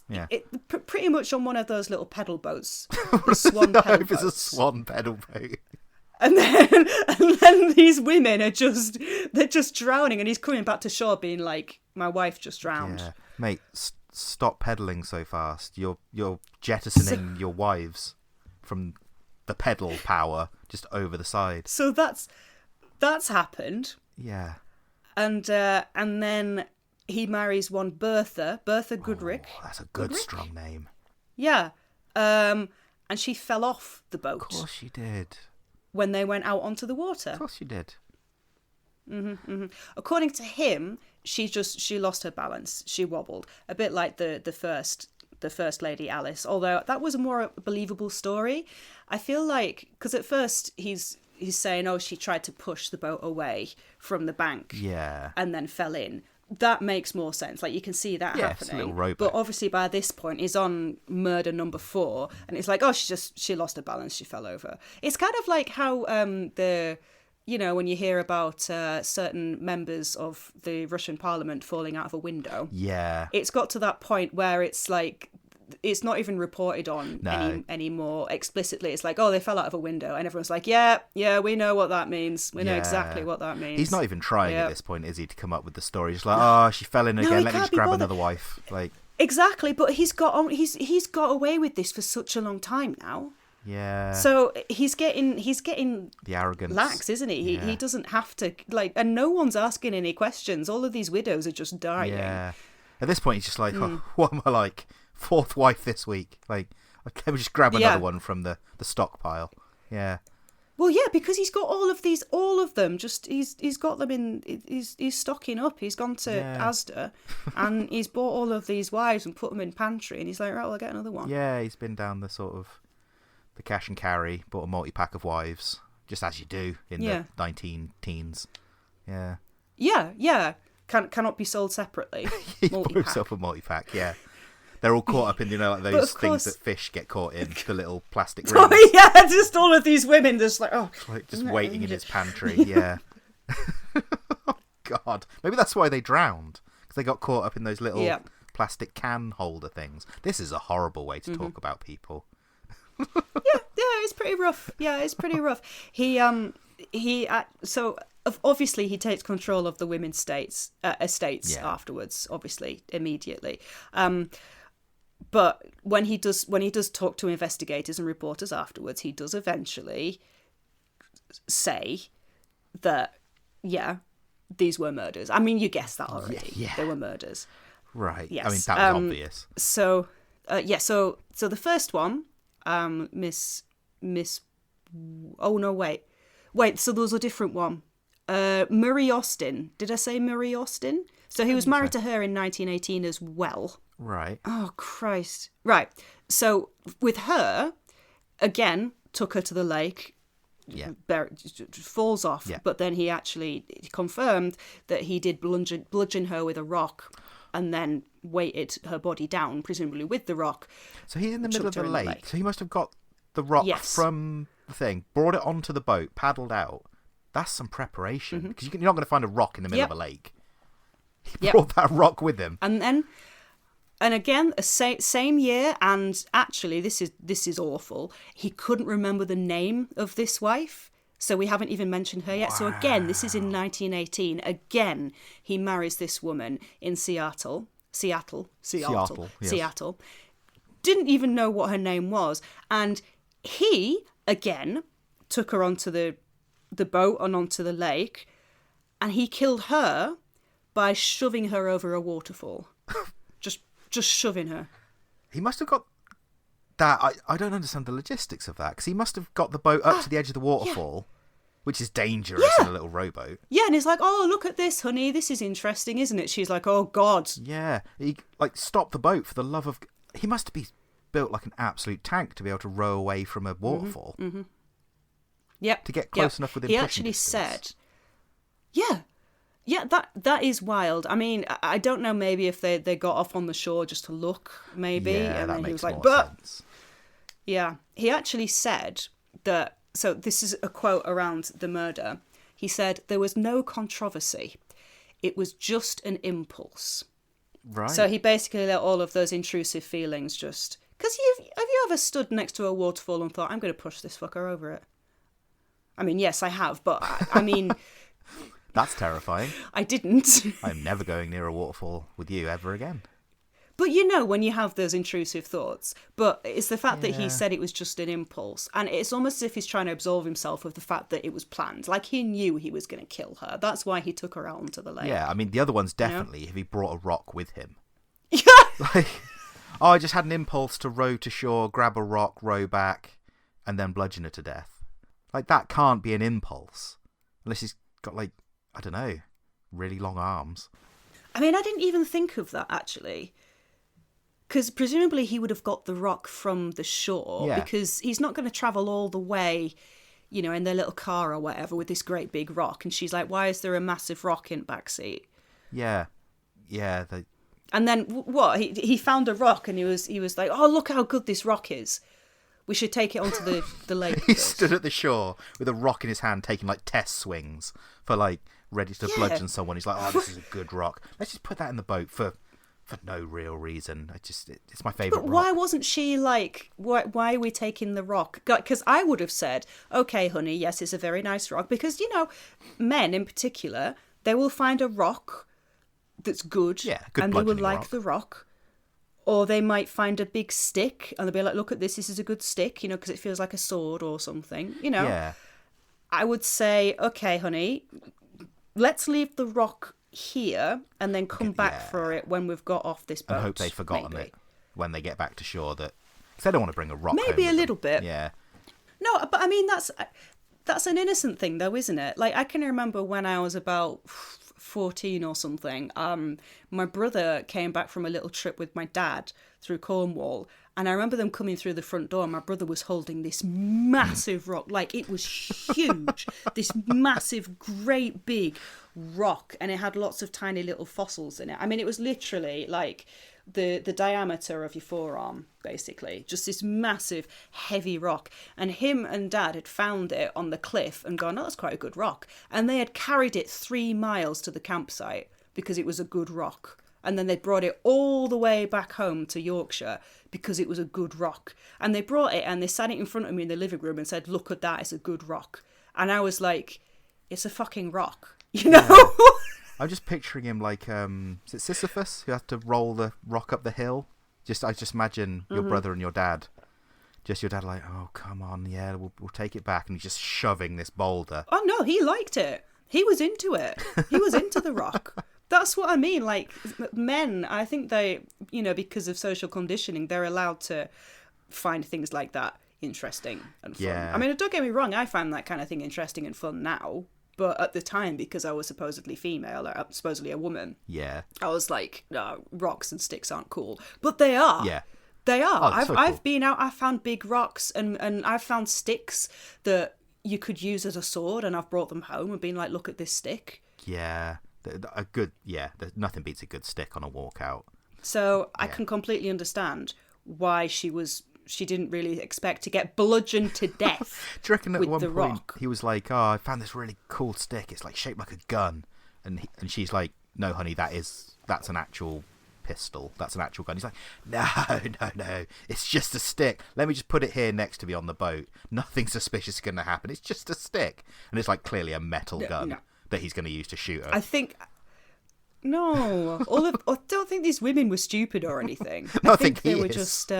Yeah. Pretty much on one of those little pedal boats. The swan pedal boats. It's a swan pedal boat. And then these women are just drowning, and he's coming back to shore being like, my wife just drowned. Yeah. Mate, stop pedaling so fast. You're jettisoning your wives from the pedal power just over the side. So that's happened. Yeah. And then he marries one Bertha Goodrich. Oh, that's a good strong name. Yeah. And she fell off the boat. Of course she did. When they went out onto the water. Of course she did. Mm-hmm. According to him, she lost her balance. She wobbled a bit like the first lady Alice. Although that was a more believable story. I feel like because at first he's saying, oh, she tried to push the boat away from the bank. Yeah. And then fell in. That makes more sense. Like you can see that happening. It's a little rowboat. But obviously by this point he's on murder number 4, and it's like, oh, she lost her balance, she fell over. It's kind of like how when you hear about certain members of the Russian parliament falling out of a window. Yeah. It's got to that point where it's like it's not even reported on anymore explicitly. It's like, oh, they fell out of a window, and everyone's like, yeah, we know what that means. We know exactly what that means. He's not even trying at this point, is he, to come up with the story? Just like, oh, she fell in again. Let me just grab another wife. Like exactly, but he's got away with this for such a long time now. Yeah. So he's getting The arrogance. lax, isn't he? Yeah. He doesn't have to, like, and no one's asking any questions. All of these widows are just dying. Yeah. At this point, he's just like, oh, what am I like? Fourth wife this week. Like, let me just grab another one from the stockpile. Yeah. Well, yeah, because he's got all of them. Just he's got them in. He's stocking up. He's gone to Asda, and he's bought all of these wives and put them in pantry. And he's like, right, well, I'll get another one. Yeah, he's been down the sort of the cash and carry, bought a multi-pack of wives, just as you do in the 19 teens. Yeah. Yeah. Cannot be sold separately. He bought himself a multi-pack. Yeah. They're all caught up in, like those things that fish get caught in, the little plastic rings. Oh, yeah, just all of these women just like, just waiting in his pantry, yeah. Oh, God. Maybe that's why they drowned, because they got caught up in those little plastic can holder things. This is a horrible way to talk about people. yeah, it's pretty rough. Yeah, it's pretty rough. So obviously he takes control of the women's estates afterwards, obviously, immediately. But when he does talk to investigators and reporters afterwards, he does eventually say that, these were murders. I mean, you guessed that already. Yeah. They were murders. Right. Yes. I mean, that was obvious. So the first one, Miss. Oh no, wait. So there was a different one. Murray Austin. Did I say Murray Austin? So he was married to her in 1918 as well. Right. Oh, Christ. Right. So with her, again, took her to the lake. Yeah. Falls off. Yeah. But then he actually confirmed that he did bludgeon her with a rock and then weighted her body down, presumably with the rock. So he's in the middle of the lake. So he must have got the rock from the thing, brought it onto the boat, paddled out. That's some preparation, because you're not going to find a rock in the middle of a lake. He brought that rock with him. And again, same year, and actually, this is awful. He couldn't remember the name of this wife, so we haven't even mentioned her yet. Wow. So again, this is in 1918. Again, he marries this woman in Seattle. Yes. Didn't even know what her name was, and he again took her onto the boat and onto the lake, and he killed her by shoving her over a waterfall. Just shoving her. He must have got that. I don't understand the logistics of that, because he must have got the boat up to the edge of the waterfall, which is dangerous in a little rowboat. Yeah, and he's like, oh, look at this, honey. This is interesting, isn't it? She's like, oh, God. Yeah. He, stopped the boat for the love of... He must be built like an absolute tank to be able to row away from a waterfall. Mm-hmm. Yep. To get close enough within pushing actually distance. Yeah, that is wild. I mean, I don't know, maybe if they got off on the shore just to look, maybe. Yeah, and that then makes he was like, more sense. Yeah, he actually said that, so this is a quote around the murder. He said, there was no controversy. It was just an impulse. Right. So he basically let all of those intrusive feelings just... Because have you ever stood next to a waterfall and thought, I'm going to push this fucker over it? I mean, yes, I have, but I mean... That's terrifying. I didn't. I'm never going near a waterfall with you ever again. But you know when you have those intrusive thoughts. But it's the fact that he said it was just an impulse. And it's almost as if he's trying to absolve himself of the fact that it was planned. Like he knew he was going to kill her. That's why he took her out onto the lake. Yeah, I mean, the other one's definitely if he brought a rock with him. Yeah. Like, I just had an impulse to row to shore, grab a rock, row back, and then bludgeon her to death. Like, that can't be an impulse. Unless he's got, like, I don't know, really long arms. I mean, I didn't even think of that, actually. Because presumably he would have got the rock from the shore, because he's not going to travel all the way, you know, in their little car or whatever with this great big rock. And she's like, why is there a massive rock in the backseat? Yeah. And then what? He found a rock and he was like, oh, look how good this rock is. We should take it onto the lake. He stood at the shore with a rock in his hand, taking like test swings for like ready to bludgeon someone. He's like, oh, this is a good rock. Let's just put that in the boat for no real reason. It's my favourite rock. But why wasn't she like, why are we taking the rock? Because I would have said, okay, honey, yes, it's a very nice rock. Because, you know, men in particular, they will find a rock that's good, good and they will like rock. the rock. Or they might find a big stick and they'll be like, look at this is a good stick, you know, because it feels like a sword or something, you know. Yeah. I would say, okay, honey, let's leave the rock here and then come back for it when we've got off this boat. I hope they've forgotten it when they get back to shore, that because they don't want to bring a rock maybe home a little bit. Yeah. No, but I mean, that's an innocent thing though, isn't it? Like, I can remember when I was about 14 or something, my brother came back from a little trip with my dad through Cornwall, and I remember them coming through the front door and my brother was holding this massive rock, like it was huge, this massive, great big rock, and it had lots of tiny little fossils in it. I mean, it was literally like the diameter of your forearm, basically, just this massive heavy rock. And him and Dad had found it on the cliff and gone, oh, that's quite a good rock, and they had carried it 3 miles to the campsite because it was a good rock. And then they brought it all the way back home to Yorkshire because it was a good rock. And they brought it and they sat it in front of me in the living room and said, look at that, it's a good rock. And I was like, it's a fucking rock, you know? Yeah. I'm just picturing him like, is it Sisyphus who had to roll the rock up the hill? I just imagine your brother and your dad. Just your dad like, oh, come on, yeah, we'll take it back. And he's just shoving this boulder. Oh, no, he liked it. He was into it. He was into the rock. That's what I mean. Like, men, I think they, you know, because of social conditioning, they're allowed to find things like that interesting and fun. Yeah. I mean, don't get me wrong, I find that kind of thing interesting and fun now. But at the time, because I was supposedly female, or supposedly a woman, Yeah. I was like, no, rocks and sticks aren't cool. But they are. Yeah. They are. Oh, so I've cool. been out, I've found big rocks and I've found sticks that you could use as a sword, and I've brought them home and been like, look at this stick. Yeah. Nothing beats a good stick on a walkout. So I can completely understand why she didn't really expect to get bludgeoned to death. Do you reckon at with one the point rock. he was like, oh, I found this really cool stick. It's like shaped like a gun. And she's like, no, honey, that's an actual pistol. That's an actual gun. He's like, no. It's just a stick. Let me just put it here next to me on the boat. Nothing suspicious is going to happen. It's just a stick. And it's like clearly a metal gun that he's going to use to shoot her. I think... No. I don't think these women were stupid or anything. No, I think he they were is. just...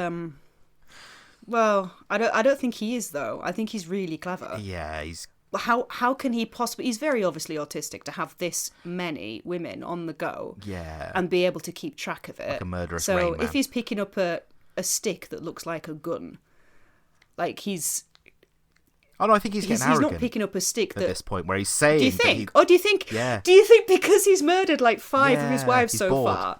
Well, I don't think he is, though. I think he's really clever. Yeah, he's... How can he possibly... He's very obviously autistic to have this many women on the go. Yeah. And be able to keep track of it. Like a murderous So Rain Man. if he's picking up a stick that looks like a gun, like he's... Oh, no, I think he's getting He's arrogant not picking up a stick at that... this point where he's saying... Do you that think? Or do you think... Yeah. Do you think because he's murdered like 5 of his Yeah, wives he's so bored. far,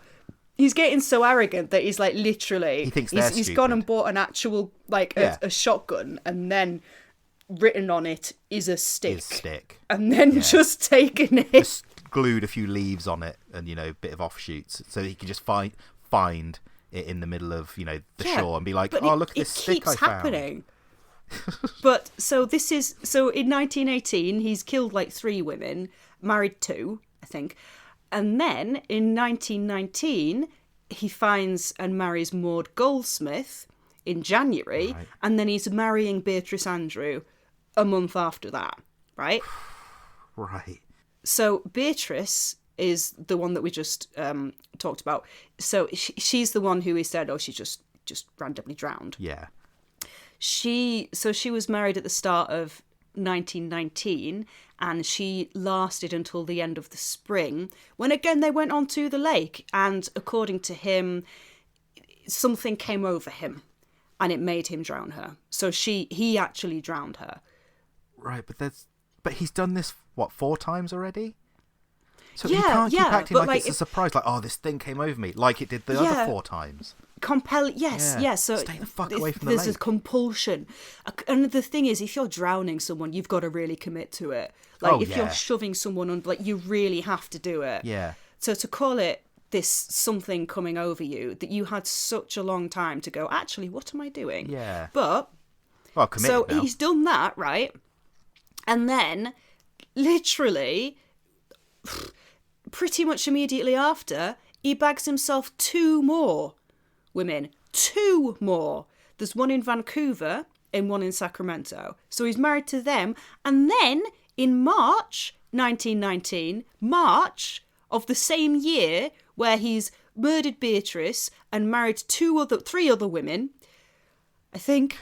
he's getting so arrogant that he's like literally... He thinks they're he's gone stupid. and bought an actual, like, a shotgun, and then written on it is a stick. His stick. And then just taken it. Just glued a few leaves on it and, a bit of offshoots so he can just find it in the middle of, the shore and be like, But oh, look at this it stick keeps I found. happening. But so in 1918 he's killed like 3 women, married 2, I think, and then in 1919 he finds and marries Maud Goldsmith in January, Right. and then he's marrying Beatrice Andrew a month after that, right? Right. So Beatrice is the one that we just talked about. So she's the one who he said, oh, she just randomly drowned. Yeah. She was married at the start of 1919, and she lasted until the end of the spring, when again they went onto the lake, and according to him, something came over him and it made him drown her. So he actually drowned her. Right, but he's done this, 4 times already? So he Yeah, can't keep yeah, acting but, like like, it's a surprise, like, oh, this thing came over me, like it did the Yeah. other 4 times. Yes. So Stay the fuck away from the there's lake. a compulsion, and the thing is, if you're drowning someone, you've got to really commit to it. Like Oh, if yeah. you're shoving someone under, like you really have to do it. Yeah. So to call it this something coming over you, that you had such a long time to go, actually, what am I doing? Yeah. But Well, committed so now. he's done that, right? And then, literally, pretty much immediately after, he bags himself 2 more women. 2 more. There's one in Vancouver and one in Sacramento. So he's married to them. And then, in March 1919, March of the same year, where he's murdered Beatrice and married three other women. I think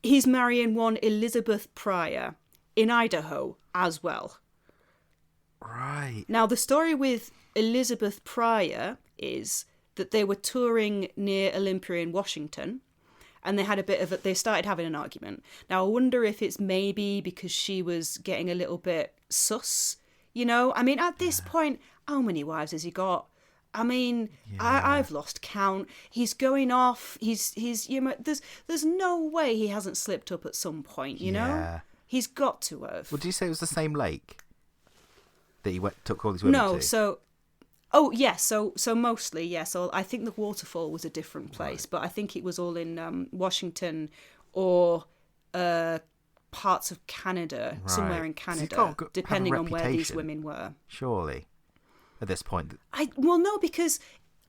he's marrying one Elizabeth Pryor in Idaho as well. Right. Now, the story with Elizabeth Pryor is that they were touring near Olympia in Washington, and they started having an argument. Now, I wonder if it's maybe because she was getting a little bit sus, you know? I mean, at this point, how many wives has he got? I mean, I've lost count. He's going off. He's you know, there's no way he hasn't slipped up at some point, you know? He's got to have. Well, did you say it was the same lake that he took all these women to? So mostly, yeah. So I think the waterfall was a different place, but I think it was all in Washington or parts of Canada, somewhere in Canada, depending on where these women were. Surely, at this point. No, because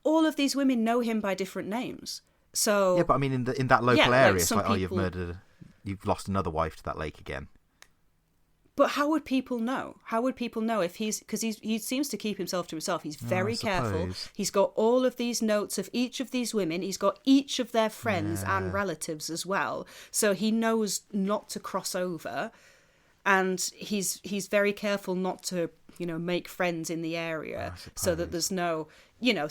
all of these women know him by different names. So yeah, but I mean, in that local area, it's like, people... you've lost another wife to that lake again. But how would people know? How would people know if because he seems to keep himself to himself. He's very careful. He's got all of these notes of each of these women. He's got each of their friends and relatives as well. So he knows not to cross over, and he's very careful not to, you know, make friends in the area, so that there's no, you know,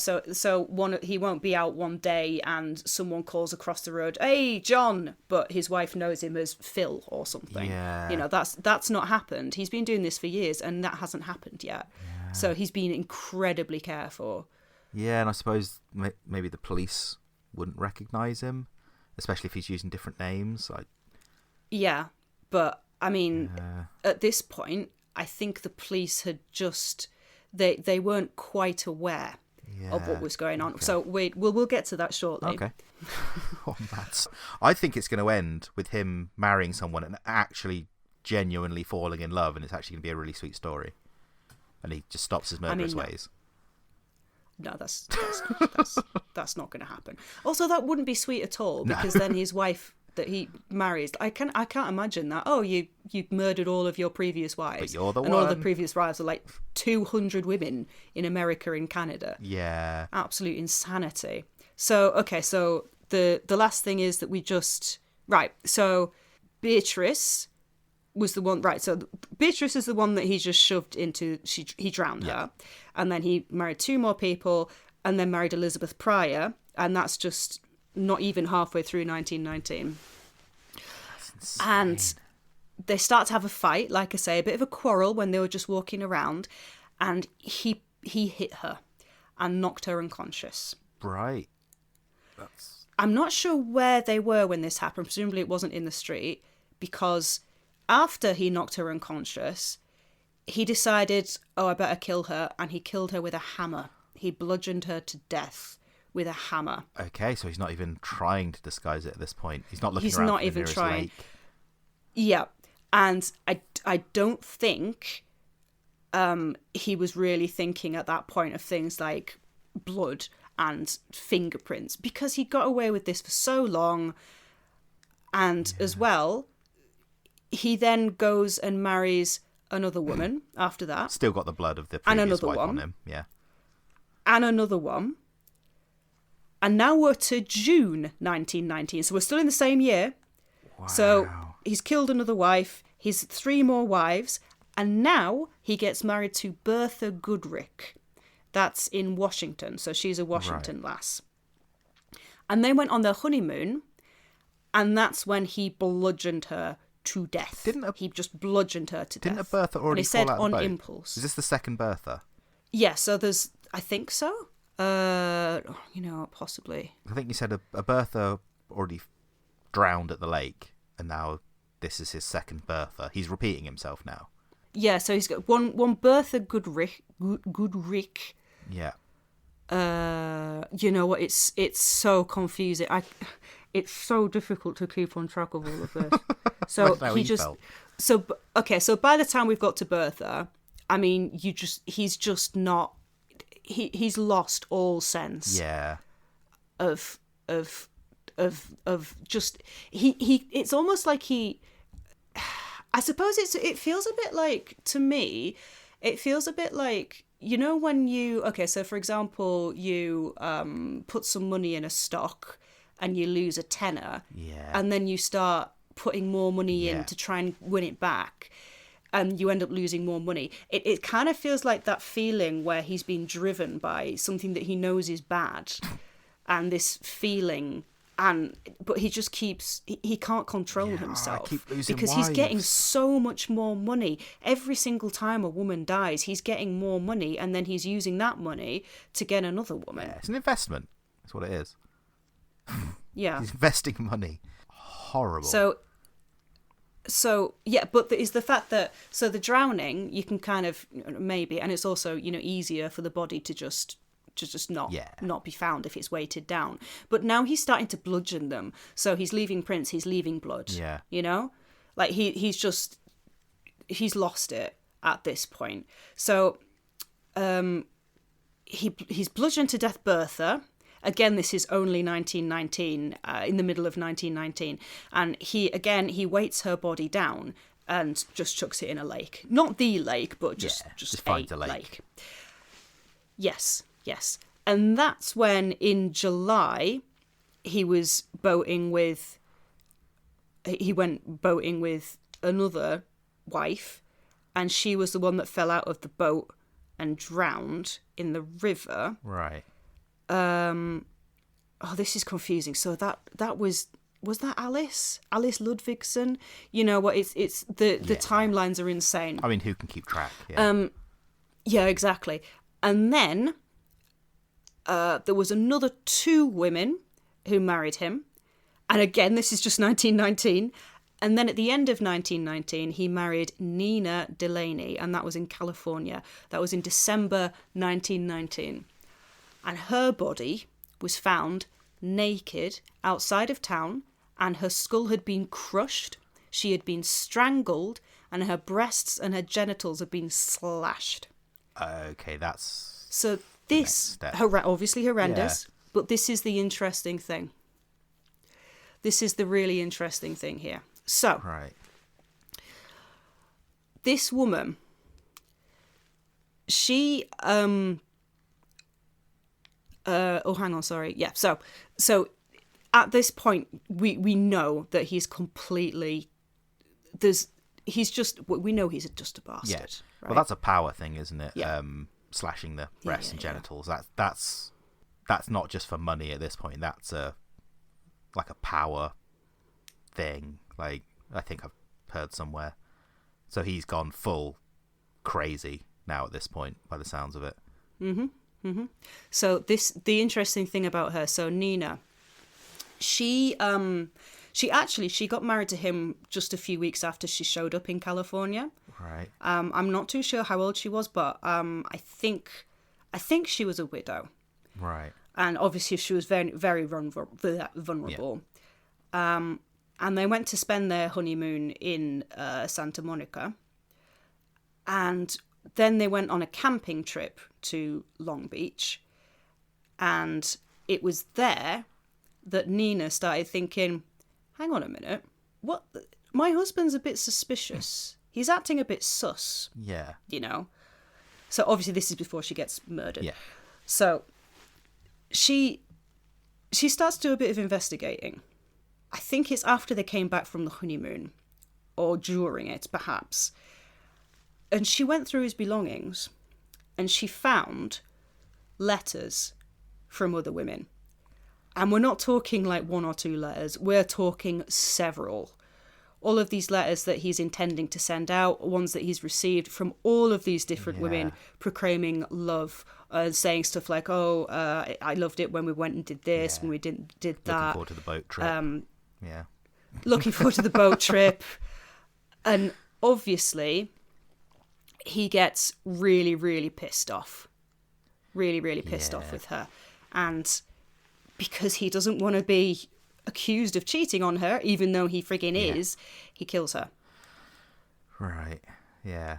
he won't be out one day and someone calls across the road, "Hey, John," but his wife knows him as Phil or something. You know, that's not happened. He's been doing this for years, and that hasn't happened yet. So he's been incredibly careful. Yeah, and I suppose maybe the police wouldn't recognise him, especially if he's using different names. Yeah, but I mean, at this point, I think the police had just they weren't quite aware of what was going on. Okay. So we'll get to that shortly. Okay. I think it's going to end with him marrying someone and actually genuinely falling in love, and it's actually going to be a really sweet story. And he just stops his murderous ways. No, that's not going to happen. Also, that wouldn't be sweet at all, because then his wife that he marries, I can't imagine that. Oh, you murdered all of your previous wives, but you're the and one. All the previous wives are like 200 women in America and Canada. Yeah, absolute insanity. So the last thing is that we just So Beatrice was the one. Right, so Beatrice is the one that he just shoved into. He drowned her, and then he married two more people, and then married Elizabeth Pryor, and that's just not even halfway through 1919. And they start to have a fight, like I say, a bit of a quarrel when they were just walking around, and he hit her and knocked her unconscious. Right. I'm not sure where they were when this happened. Presumably it wasn't in the street, because after he knocked her unconscious, he decided, I better kill her, and he killed her with a hammer. He bludgeoned her to death with a hammer. Okay, so he's not even trying to disguise it at this point. He's not looking around. He's not even trying. Lake. Yeah, and I don't think he was really thinking at that point of things like blood and fingerprints, because he got away with this for so long. And as well, he then goes and marries another woman after that. Still got the blood of the previous wife on him. Yeah. And another one. And now we're to June 1919. So we're still in the same year. Wow. So he's killed another wife. He's 3 more wives. And now he gets married to Bertha Goodrich. That's in Washington. So she's a Washington lass. And they went on their honeymoon. And that's when he bludgeoned her to death. He just bludgeoned her to death. Didn't a Bertha already fall out of the boat? On impulse. Is this the second Bertha? Yeah, so there's... I think so. Possibly. I think you said a Bertha already drowned at the lake, and now this is his second Bertha. He's repeating himself now. Yeah, so he's got one Bertha Goodrich. Yeah. You know what? It's so confusing. It's so difficult to keep on track of all of this. So he just felt. So by the time we've got to Bertha, I mean, he's just not. He's lost all sense. Yeah. Of just he. It's almost like he. I suppose it feels a bit like, to me, it feels a bit like you know when you, okay, so for example, you put some money in a stock and you lose a tenner, Yeah. and then you start putting more money Yeah. in to try and win it back, and you end up losing more money. It kind of feels like that feeling where he's been driven by something that he knows is bad, and this feeling, but he just keeps, he can't control himself, keep losing because he's getting wives. so much more money every single time a woman dies. He's getting more money, and then he's using that money to get another woman. Yeah, it's an investment. That's what it is. Yeah. He's investing money. Horrible. So yeah, but is the fact that, so the drowning, you can kind of, maybe, and it's also, easier for the body to just not be found if it's weighted down. But now he's starting to bludgeon them. So he's leaving prints, he's leaving blood. Yeah. Like he's lost it at this point. So he's bludgeoned to death Bertha. Again, this is only 1919, in the middle of 1919. And he weights her body down and just chucks it in a lake. Not the lake, but just finds a a lake. lake. Yes. And that's when, in July, he went boating with another wife, and she was the one that fell out of the boat and drowned in the river. Right. This is confusing. So that was that Alice Ludvigsen? You know what? It's the timelines are insane. I mean, who can keep track? Yeah. Yeah, exactly. And then there was another 2 women who married him, and again, this is just 1919. And then at the end of 1919, he married Nina Delaney, and that was in California. That was in December 1919. And her body was found naked outside of town, and her skull had been crushed, she had been strangled, and her breasts and her genitals had been slashed. Okay, that's... So this, obviously horrendous, but this is the interesting thing. This is the really interesting thing here. So, right. This woman, she... hang on, sorry. Yeah, so at this point, we know that he's completely... we know he's just a bastard. Yeah. Right? Well, that's a power thing, isn't it? Yeah. Slashing the breasts and genitals. That's not just for money at this point. That's like a power thing. Like, I think I've heard somewhere. So he's gone full crazy now at this point, by the sounds of it. So the interesting thing about her, so Nina, she got married to him just a few weeks after she showed up in California. Right. I'm not too sure how old she was, but I think she was a widow. Right. And obviously she was very, very vulnerable. Yeah. And they went to spend their honeymoon in Santa Monica. And then they went on a camping trip to Long Beach. And it was there that Nina started thinking, hang on a minute, what? My husband's a bit suspicious. He's acting a bit sus. Yeah. So obviously this is before she gets murdered. Yeah. So she starts to do a bit of investigating. I think it's after they came back from the honeymoon, or during it, perhaps. And she went through his belongings, and she found letters from other women. And we're not talking like 1 or 2 letters, we're talking several. All of these letters that he's intending to send out, ones that he's received from all of these different women, proclaiming love, saying stuff like, I loved it when we went and did this, when we did that. Looking forward to the boat trip. Looking forward to the boat trip. And obviously, he gets really, really pissed off. Really, really pissed off with her. And because he doesn't want to be accused of cheating on her, even though he friggin' is, he kills her. Right. Yeah.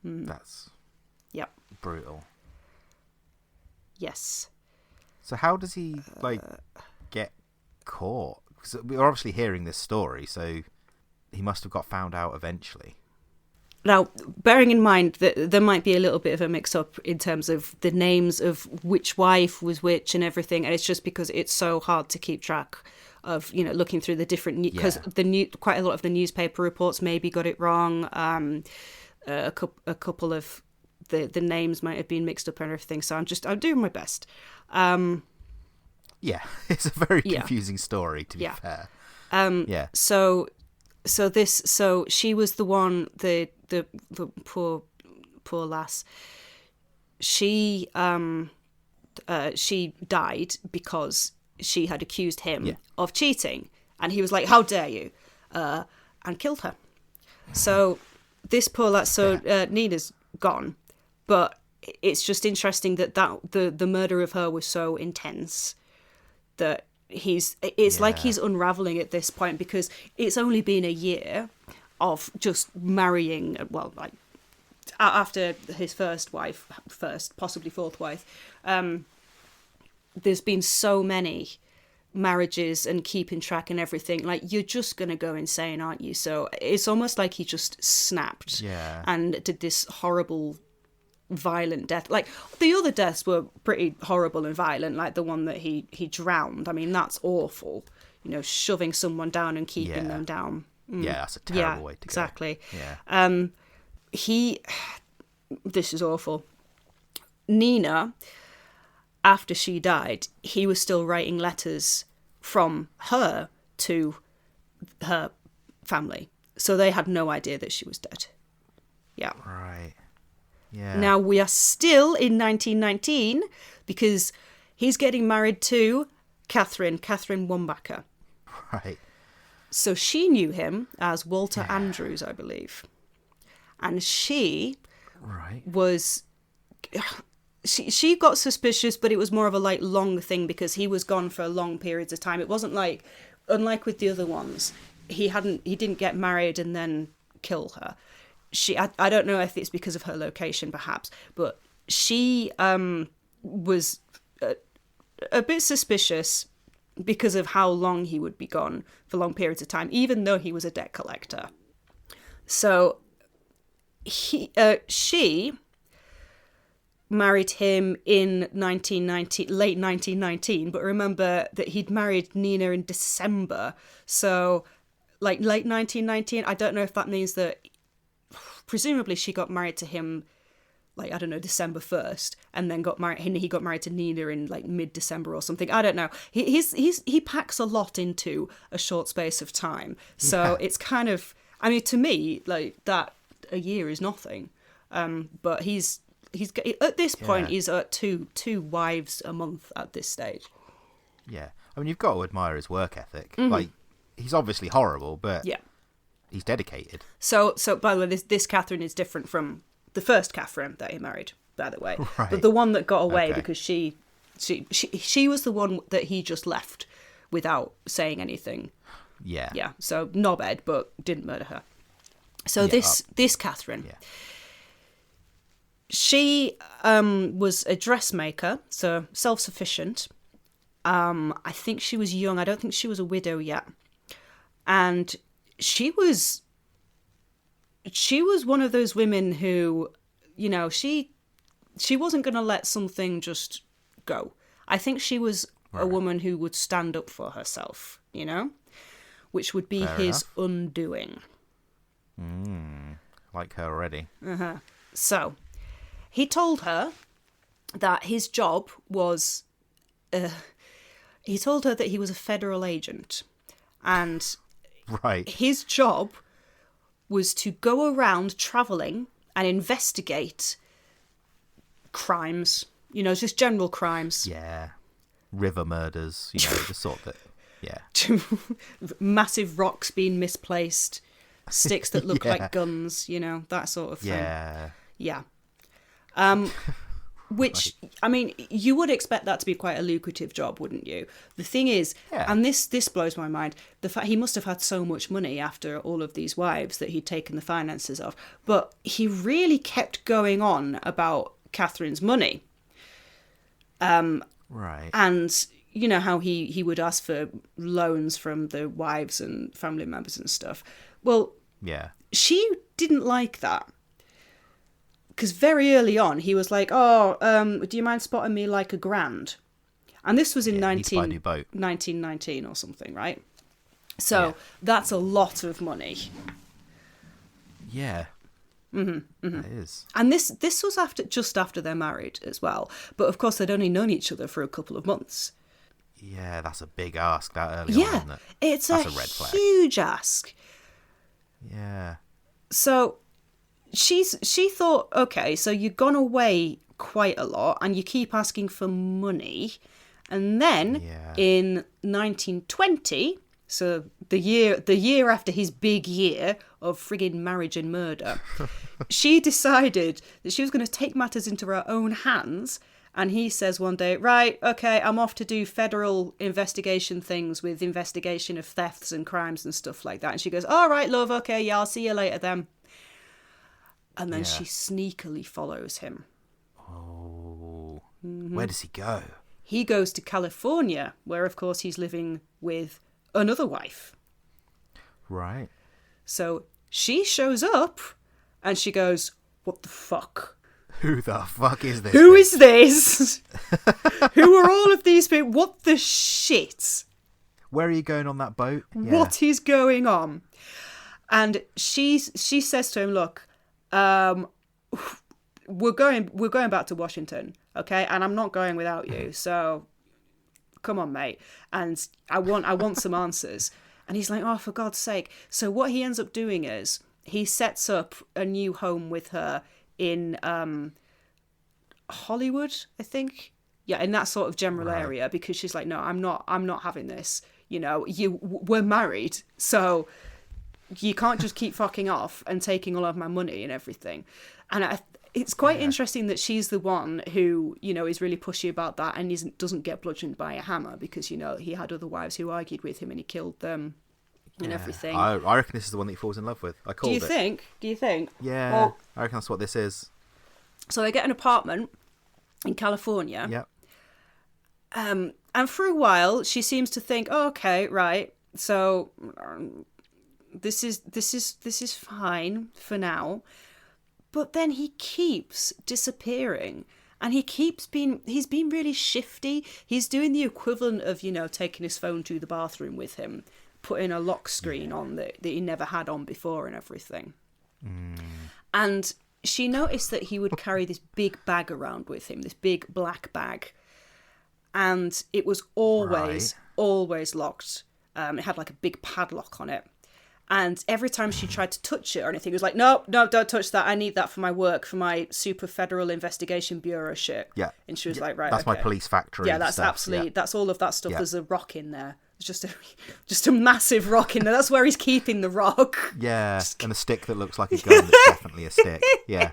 That's brutal. Yes. So how does he get caught? Because we're obviously hearing this story, so he must have got found out eventually. Now, bearing in mind that there might be a little bit of a mix-up in terms of the names of which wife was which and everything, and it's just because it's so hard to keep track of, looking through the different... Because quite a lot of the newspaper reports maybe got it wrong. A couple of the names might have been mixed up and everything, so I'm doing my best. Yeah, it's a very confusing story, to be fair. So she was the one, the poor lass. She died because she had accused him of cheating, and he was like, "How dare you?" And killed her. So this poor lass. Nina's gone, but it's just interesting that the murder of her was so intense that it's like he's unraveling at this point, because it's only been a year of just marrying, well, like after his first, possibly fourth wife. There's been so many marriages and keeping track and everything. Like, you're just gonna go insane, aren't you? So it's almost like he just snapped and did this horrible, violent death. Like, the other deaths were pretty horrible and violent, like the one that he drowned. I mean, that's awful, shoving someone down and keeping them down. That's a terrible way to go. Exactly. This is awful. Nina, after she died, he was still writing letters from her to her family, so they had no idea that she was dead. Right. Yeah. Now we are still in 1919, because he's getting married to Catherine Wombacher. Right. So she knew him as Walter Andrews, I believe. And she was... She got suspicious, but it was more of a long thing, because he was gone for long periods of time. It wasn't like, unlike with the other ones, he didn't get married and then kill her. I don't know if it's because of her location, perhaps, but she was a bit suspicious because of how long he would be gone for long periods of time, even though he was a debt collector. So she married him in late 1919, but remember that he'd married Nina in December. So, like, late 1919, I don't know if that means that presumably she got married to him, like, I don't know, December 1st, and then got married. He got married to Nina in like mid-December or something. I don't know. He packs a lot into a short space of time. So it's kind of, I mean, to me, like, that a year is nothing. But he's at this point he's at two wives a month at this stage. Yeah, I mean, you've got to admire his work ethic. Like, he's obviously horrible, but he's dedicated. So by the way, this Catherine is different from the first Catherine that he married, by the way. Right. But the one that got away because she was the one that he just left without saying anything. Yeah. Yeah. So knobhead, but didn't murder her. So this Catherine. Yeah. She was a dressmaker, so self-sufficient. I think she was young. I don't think she was a widow yet. And she was one of those women who, she wasn't going to let something just go. I think she was a woman who would stand up for herself, which would be his undoing. Like her already. So he told her that his job was... he told her that he was a federal agent. And his job was to go around travelling and investigate crimes. Just general crimes. Yeah. River murders, the sort that... Yeah. Massive rocks being misplaced. Sticks that look like guns, that sort of thing. Yeah. Which, I mean, you would expect that to be quite a lucrative job, wouldn't you? The thing is, and this blows my mind, the fact he must have had so much money after all of these wives that he'd taken the finances of, but he really kept going on about Catherine's money. Right. And how he would ask for loans from the wives and family members and stuff. Well, Yeah. She didn't like that. Because very early on, he was like, do you mind spotting me like $1,000? And this was in You need to buy a new boat. 1919 or something, right? So that's a lot of money. Yeah. It is. And this was just after they're married as well. But of course, they'd only known each other for a couple of months. Yeah, that's a big ask that early on, isn't it? It's that's a red flag. huge ask. Yeah. So she thought, okay, so you've gone away quite a lot and you keep asking for money. And then in 1920, so the year after his big year of friggin' marriage and murder, she decided that she was going to take matters into her own hands. And he says one day, right, okay, I'm off to do federal investigation things with investigation of thefts and crimes and stuff like that. And she goes, all right, love, okay, yeah, I'll see you later then. And then she sneakily follows him. Oh. Where does he go? He goes to California, where, of course, he's living with another wife. Right. So she shows up and she goes, what the fuck? Who the fuck is this? Who is this? Who are all of these people? What the shit? Where are you going on that boat? Yeah. What is going on? And she says to him, look, we're going back to Washington, okay? And I'm not going without you. So come on, mate. And I want some answers. And he's like, oh, for God's sake. So what he ends up doing is he sets up a new home with her in Hollywood, I think. Yeah, in that sort of general area, because she's like, no, I'm not having this. You know, we're married, so you can't just keep fucking off and taking all of my money and everything. And it's quite interesting that she's the one who, you know, is really pushy about that and doesn't get bludgeoned by a hammer because, you know, he had other wives who argued with him and he killed them and everything. I reckon this is the one that he falls in love with. I called it. Do you think? Yeah, well, I reckon that's what this is. So they get an apartment in California. Yep. And for a while, she seems to think, oh, okay, right. So this is fine for now. But then he keeps disappearing, and he's been really shifty. He's doing the equivalent of, you know, taking his phone to the bathroom with him, putting a lock screen on that he never had on before and everything. And she noticed that he would carry this big bag around with him, this big black bag. And it was always locked. It had like a big padlock on it. And every time she tried to touch it or anything, it was like, no, don't touch that. I need that for my work, for my super federal investigation bureau shit. Yeah. And she was like, right, that's my police factory. Yeah, that's stuff. absolutely, that's all of that stuff. There's a rock in there. There's just a massive rock in there. That's where he's keeping the rock. Yeah, and a stick that looks like a gun that's definitely a stick. Yeah.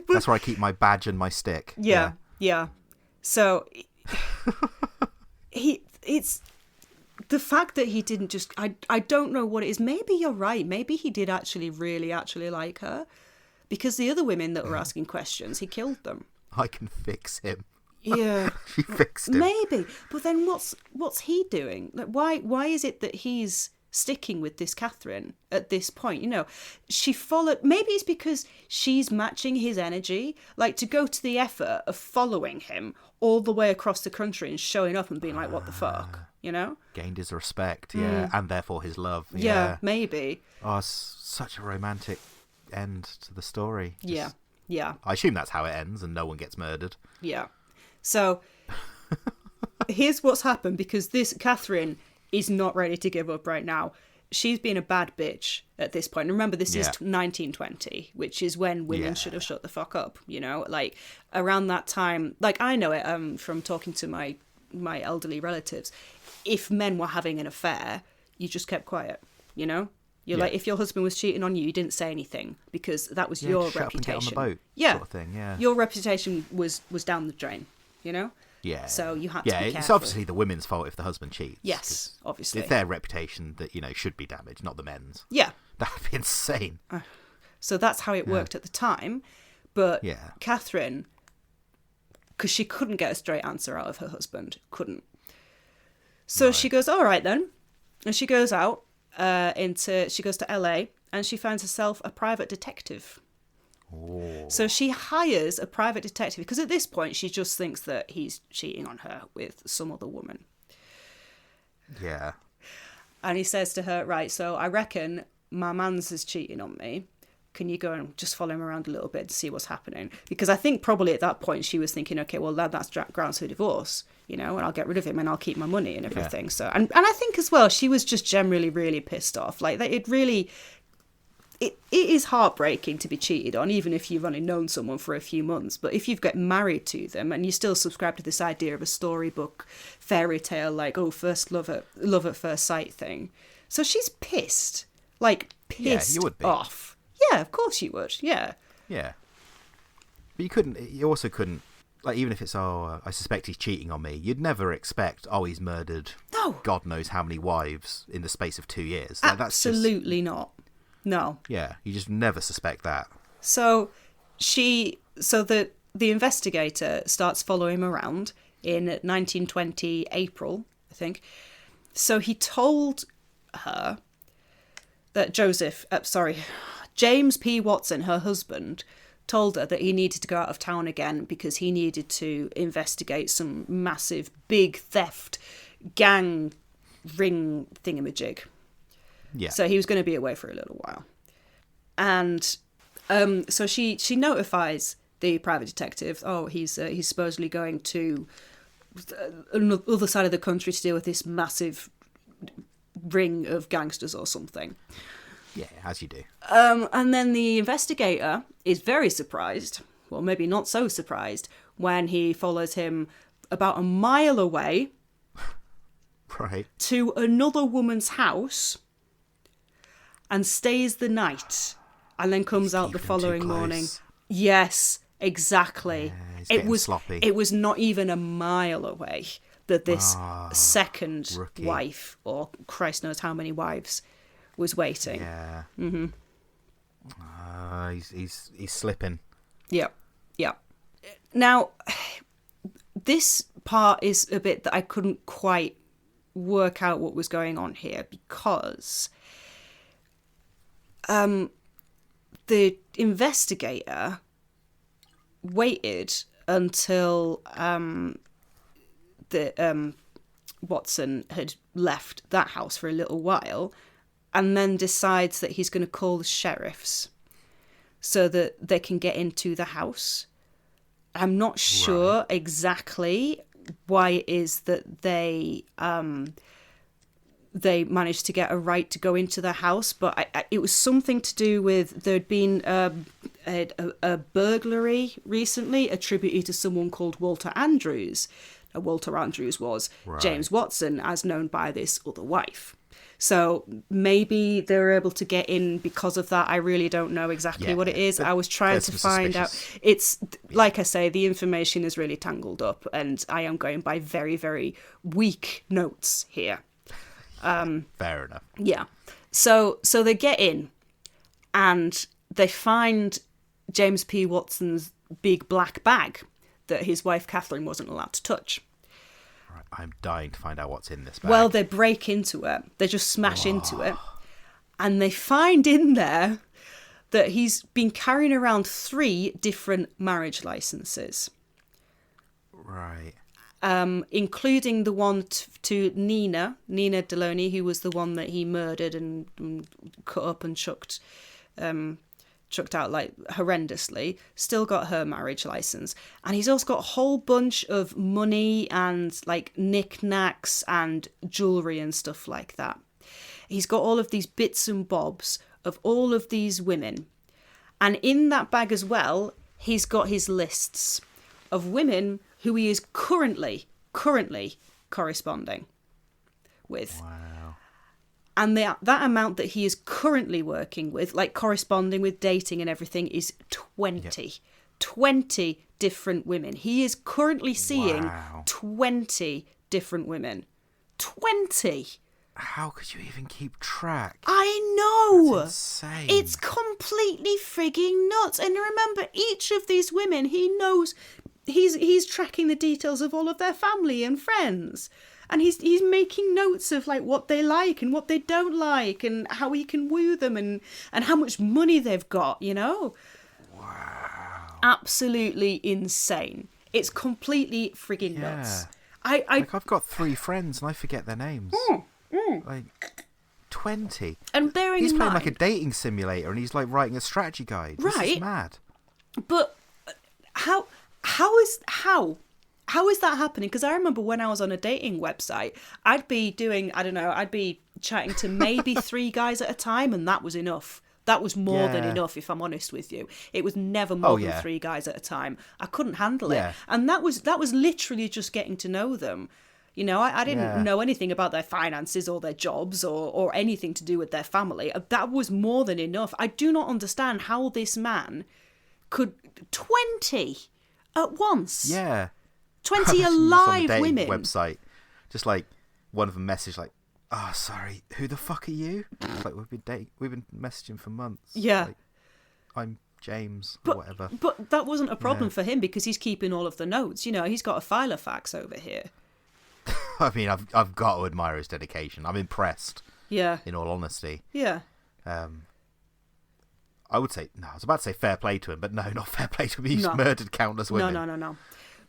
That's where I keep my badge and my stick. Yeah. So it's the fact that he didn't just, I don't know what it is. Maybe you're right. Maybe he did really actually like her, because the other women that were asking questions, he killed them. I can fix him. Yeah. She fixed him. Maybe. But then what's he doing? Like, why is it that he's sticking with this Catherine at this point? You know, she followed, maybe it's because she's matching his energy, like to go to the effort of following him all the way across the country and showing up and being like, what the fuck, you know? Gained his respect, and therefore his love. Yeah, maybe. Oh, it's such a romantic end to the story. Yeah. I assume that's how it ends and no one gets murdered. Yeah. So here's what's happened, because this Catherine is not ready to give up right now. She's been a bad bitch at this point. Remember, this is 1920, which is when women should have shut the fuck up, you know? Like, around that time, like, I know it from talking to my elderly relatives. If men were having an affair, you just kept quiet, you know? You're like, if your husband was cheating on you, you didn't say anything, because that was your reputation. And get on the boat, sort of thing, Your reputation was down the drain, you know? Yeah. So you had to be careful. It's obviously the women's fault if the husband cheats. Yes, obviously. It's their reputation that, you know, should be damaged, not the men's. Yeah. That'd be insane. So that's how it worked at the time. But Catherine, because she couldn't get a straight answer out of her husband, couldn't. So she goes, all right then. And she goes out she goes to LA and she finds herself a private detective. Oh. So she hires a private detective because at this point she just thinks that he's cheating on her with some other woman. Yeah. And he says to her, right, so I reckon my man's is cheating on me. Can you go and just follow him around a little bit to see what's happening? Because I think probably at that point she was thinking, okay, well, that's grounds for divorce, and I'll get rid of him and I'll keep my money and everything. Yeah. So, and I think as well, she was just generally really pissed off. Like, it is heartbreaking to be cheated on, even if you've only known someone for a few months. But if you've got married to them and you still subscribe to this idea of a storybook fairy tale, like, first love at first sight thing. So she's pissed, like pissed you would be. off. Yeah, of course you would. Yeah. Yeah. But you also couldn't, like, even if it's, I suspect he's cheating on me, you'd never expect, he's murdered God knows how many wives in the space of 2 years. Like, Absolutely not. No. Yeah, you just never suspect that. So the investigator starts following him around in 1920 April, I think. So he told her that James P. Watson, her husband, told her that he needed to go out of town again because he needed to investigate some massive big theft gang ring thingamajig. Yeah. So he was going to be away for a little while. And so she notifies the private detective, he's supposedly going to the other side of the country to deal with this massive ring of gangsters or something. Yeah, as you do. And then the investigator is very surprised, well, maybe not so surprised, when he follows him about a mile away right, to another woman's house and stays the night and then comes out the following morning. Yes, exactly. It was sloppy. It was not even a mile away that this second rookie wife, or Christ knows how many wives, was waiting. Yeah. Mm-hmm. He's slipping. Yeah. Now, this part is a bit that I couldn't quite work out what was going on here, because the investigator waited until Watson had left that house for a little while, and then decides that he's going to call the sheriffs so that they can get into the house. I'm not sure exactly why it is that they managed to get a right to go into the house, but it was something to do with there'd been a burglary recently attributed to someone called Walter Andrews. Now, Walter Andrews was James Watson, as known by this other wife. So maybe they were able to get in because of that. I really don't know exactly what it is. I was trying to find out. It's, like I say, the information is really tangled up, and I am going by very, very weak notes here. Fair enough. Yeah. So they get in and they find James P. Watson's big black bag that his wife Catherine wasn't allowed to touch. Right, I'm dying to find out what's in this bag. Well, they break into it. They just smash into it. And they find in there that he's been carrying around 3 different marriage licenses. Right. Including the one to Nina Deloney, who was the one that he murdered and cut up and chucked out like horrendously. Still got her marriage license, and he's also got a whole bunch of money and like knickknacks and jewelry and stuff like that. He's got all of these bits and bobs of all of these women, and in that bag as well, he's got his lists of women who he is currently corresponding with. Wow. And that amount that he is currently working with, like corresponding with, dating and everything, is 20. Yep. 20 different women. He is currently seeing 20 different women. 20! How could you even keep track? I know! That's insane. It's completely frigging nuts. And remember, each of these women, he knows... He's tracking the details of all of their family and friends. And he's making notes of like what they like and what they don't like and how he can woo them and how much money they've got, you know? Wow. Absolutely insane. It's completely frigging nuts. Like, I've got 3 friends and I forget their names. Like 20. And bearing he's in playing mind, like a dating simulator and he's like writing a strategy guide. This is mad. But how is that happening? Because I remember when I was on a dating website, I'd be chatting to maybe 3 guys at a time, and that was enough. That was more than enough, if I'm honest with you. It was never more than 3 guys at a time. I couldn't handle it. And that was literally just getting to know them. You know, I didn't know anything about their finances or their jobs or anything to do with their family. That was more than enough. I do not understand how this man could... 20 at once. Yeah. 20 alive on women. Website. Just like one of them messaged like, "Oh, sorry, who the fuck are you?" It's like, we've been messaging for months. Yeah. Like, I'm James or whatever. But that wasn't a problem for him because he's keeping all of the notes. You know, he's got a file of facts over here. I mean, I've got to admire his dedication. I'm impressed. Yeah. In all honesty. Yeah. I would say, no, I was about to say fair play to him, but no, not fair play to him. He's murdered countless women. No.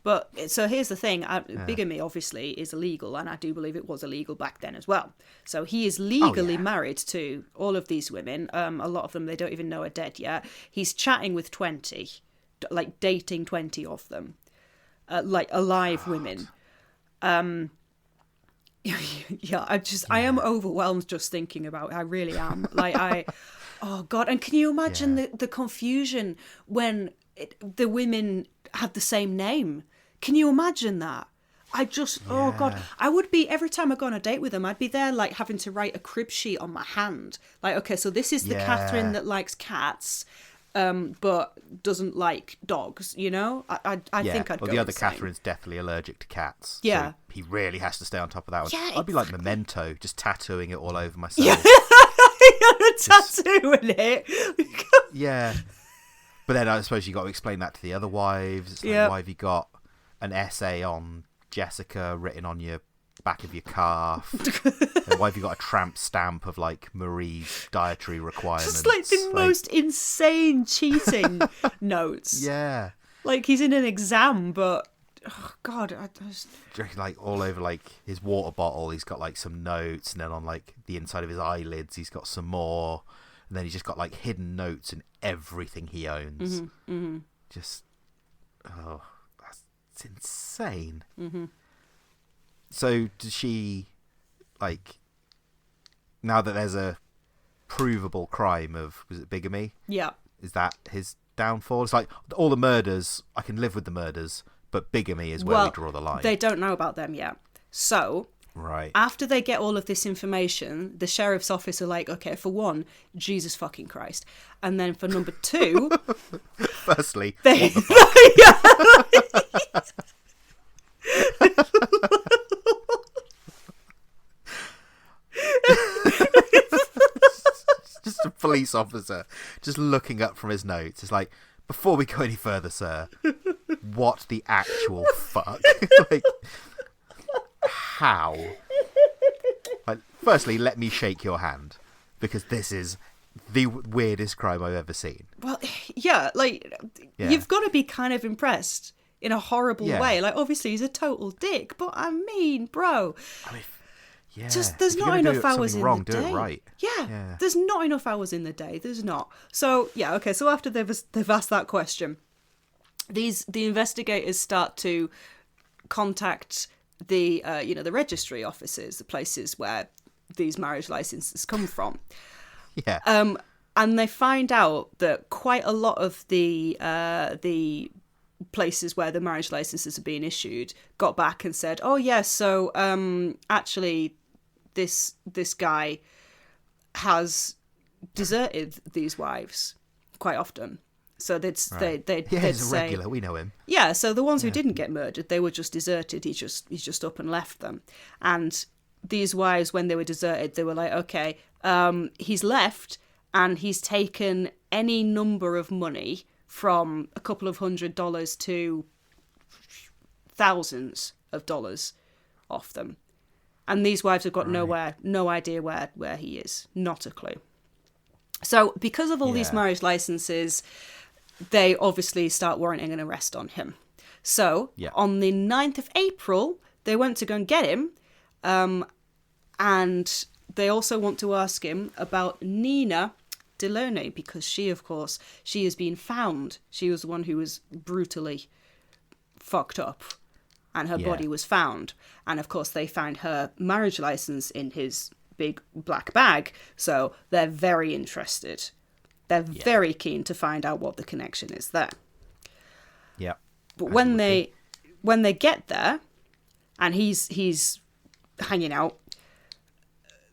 But, so here's the thing. Bigamy, obviously, is illegal, and I do believe it was illegal back then as well. So he is legally married to all of these women. A lot of them, they don't even know are dead yet. He's chatting with 20, like dating 20 of them, like alive women. Yeah, I am overwhelmed just thinking about it. I really am. Oh God. And can you imagine the confusion when the women had the same name? Can you imagine that? Oh God, I would be, every time I go on a date with them, I'd be there like having to write a crib sheet on my hand. Like, okay, so this is the Catherine that likes cats, but doesn't like dogs, you know? I think I'd go the other insane. Catherine's definitely allergic to cats. Yeah. So he really has to stay on top of that one. Yeah, I'd be like Memento, just tattooing it all over myself. Yeah. Tattooing it. Yeah. But then I suppose you got to explain that to the other wives. It's like, why have you got an essay on Jessica written on your back of your calf? And why have you got a tramp stamp of like Marie's dietary requirements? Just like the most insane cheating notes. Yeah. Like he's in an exam, but oh God, I just... like all over like his water bottle, he's got like some notes, and then on like the inside of his eyelids, he's got some more, and then he's just got like hidden notes in everything he owns. Just that's insane. So does she, like, now that there's a provable crime of, was it bigamy? Yeah. Is that his downfall? It's like all the murders, I can live with the murders, but bigamy is where we draw the line. They don't know about them yet. So, after they get all of this information, the sheriff's office are like, okay, for one, Jesus fucking Christ. And then for number 2... Firstly, they... what the fuck? Just a police officer just looking up from his notes. It's like, before we go any further, sir, what the actual fuck? Like, how? Like, firstly, let me shake your hand, because this is the weirdest crime I've ever seen. Well, yeah, like, you've got to be kind of impressed in a horrible way. Like, obviously, he's a total dick, but I mean, bro... I mean, there's not enough hours in the day. Do it right. Yeah, there's not enough hours in the day. There's not. So yeah, okay. So after they've asked that question, the investigators start to contact the the registry offices, the places where these marriage licenses come from. Yeah. And they find out that quite a lot of the places where the marriage licenses are being issued got back and said, oh yeah, so actually this guy has deserted these wives quite often. So they'd say, he's a regular, we know him. Yeah, so the ones who didn't get murdered, they were just deserted. He's just up and left them. And these wives, when they were deserted, they were like, okay, he's left and he's taken any number of money from a couple of $100s to thousands of dollars off them. And these wives have got no idea where he is. Not a clue. So because of all these marriage licenses, they obviously start warranting an arrest on him. So on the 9th of April, they went to go and get him. And they also want to ask him about Nina Delaunay, because she has been found. She was the one who was brutally fucked up, and her body was found. And of course, they found her marriage license in his big black bag. So they're very interested. They're very keen to find out what the connection is there. Yeah. But when they get there, and he's hanging out,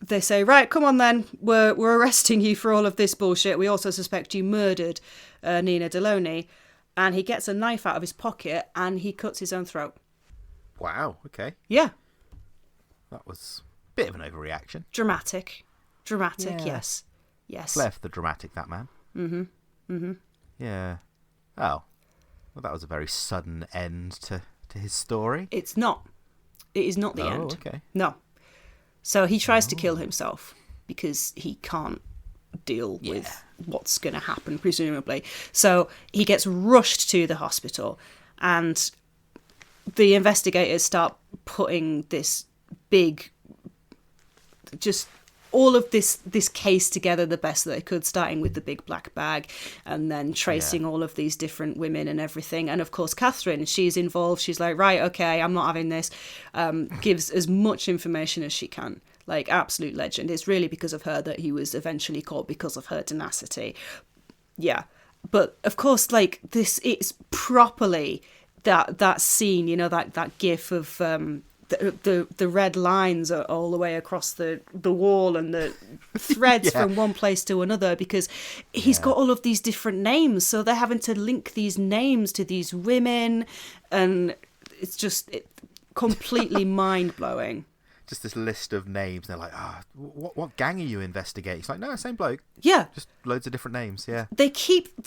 they say, right, come on then, we're arresting you for all of this bullshit. We also suspect you murdered Nina Delaunay. And he gets a knife out of his pocket and he cuts his own throat. Wow, okay. Yeah. That was a bit of an overreaction. Dramatic, yes. Flair for the dramatic, that man. Yeah. Oh. Well, that was a very sudden end to his story. It's not. It is not the end. Oh, okay. No. So he tries to kill himself because he can't deal with what's going to happen, presumably. So he gets rushed to the hospital, and the investigators start putting this big, just all of this case together the best that they could, starting with the big black bag and then tracing all of these different women and everything. And of course, Catherine, she's involved. She's like, right, okay, I'm not having this. Gives as much information as she can. Like, absolute legend. It's really because of her that he was eventually caught, because of her tenacity. Yeah. But of course, like, this, it's properly that scene, you know, that gif of the red lines are all the way across the wall, and the threads from one place to another, because he's got all of these different names, so they're having to link these names to these women, and it's just completely mind-blowing. Just this list of names. They're like, what gang are you investigating? It's like, no, same bloke. Yeah. Just loads of different names, yeah. They keep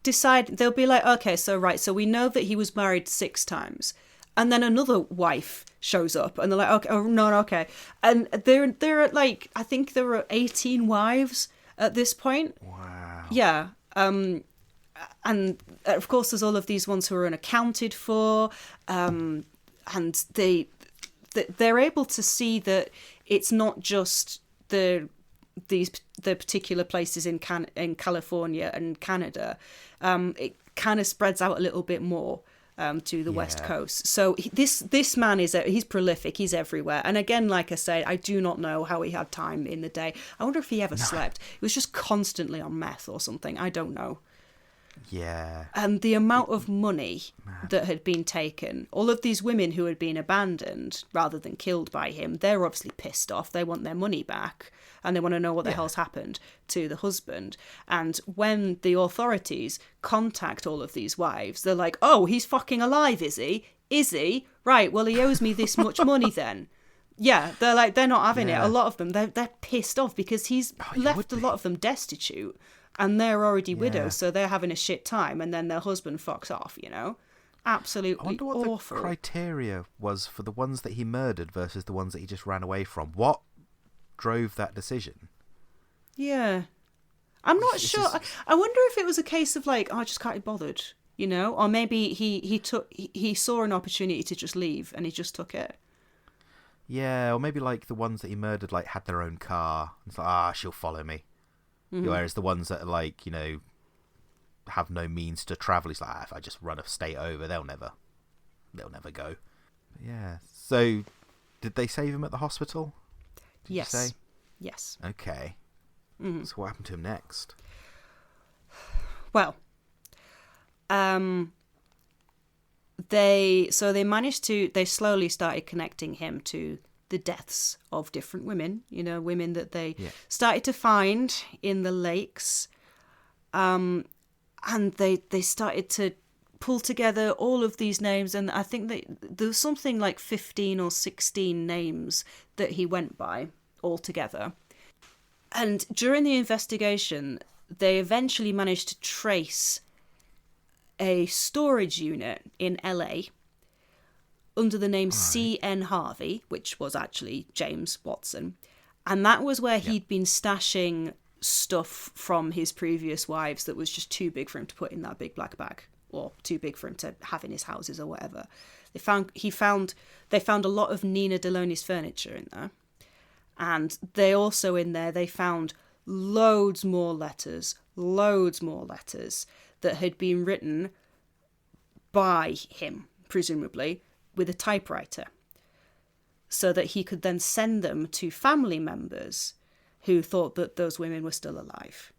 deciding, they'll be like, okay, so we know that he was married 6 times. And then another wife shows up, and they're like, okay, oh, no, okay. And they're at, like, I think there are 18 wives at this point. Wow. Yeah. And of course, there's all of these ones who are unaccounted for. And they're able to see that it's not just the particular places in California and Canada. It kind of spreads out a little bit more to the West Coast. So this man he's prolific. He's everywhere. And again, like I said, I do not know how he had time in the day. I wonder if he ever slept. He was just constantly on meth or something. I don't know. Yeah. And the amount of money that had been taken, all of these women who had been abandoned rather than killed by him, they're obviously pissed off. They want their money back, and they want to know what the hell's happened to the husband. And when the authorities contact all of these wives, they're like, oh, he's fucking alive, is he? Is he? Right, well, he owes me this much money then. Yeah, they're not having it. A lot of them, they're pissed off because he's left a lot of them destitute. And they're already widows, so they're having a shit time, and then their husband fucks off, you know? Absolutely awful. I wonder what the criteria was for the ones that he murdered versus the ones that he just ran away from. What drove that decision? Yeah. I'm not sure. I wonder if it was a case of like, I just can't be bothered, you know? Or maybe he saw an opportunity to just leave, and he just took it. Yeah, or maybe like the ones that he murdered like had their own car. It's like, she'll follow me. Mm-hmm. Whereas the ones that are like, you know, have no means to travel, it's like, if I just run a state over, they'll never go. But yeah. So, did they save him at the hospital? Did you say? Yes. Okay. Mm-hmm. So what happened to him next? Well, they slowly started connecting him to the deaths of different women, you know, women that they started to find in the lakes. And they started to pull together all of these names. And I think there was something like 15 or 16 names that he went by altogether. And during the investigation, they eventually managed to trace a storage unit in LA under the name C.N. Harvey, which was actually James Watson. And that was where he'd been stashing stuff from his previous wives that was just too big for him to put in that big black bag, or too big for him to have in his houses or whatever. They found a lot of Nina Deloney's furniture in there. And they also in there, they found loads more letters that had been written by him, presumably, with a typewriter, so that he could then send them to family members who thought that those women were still alive.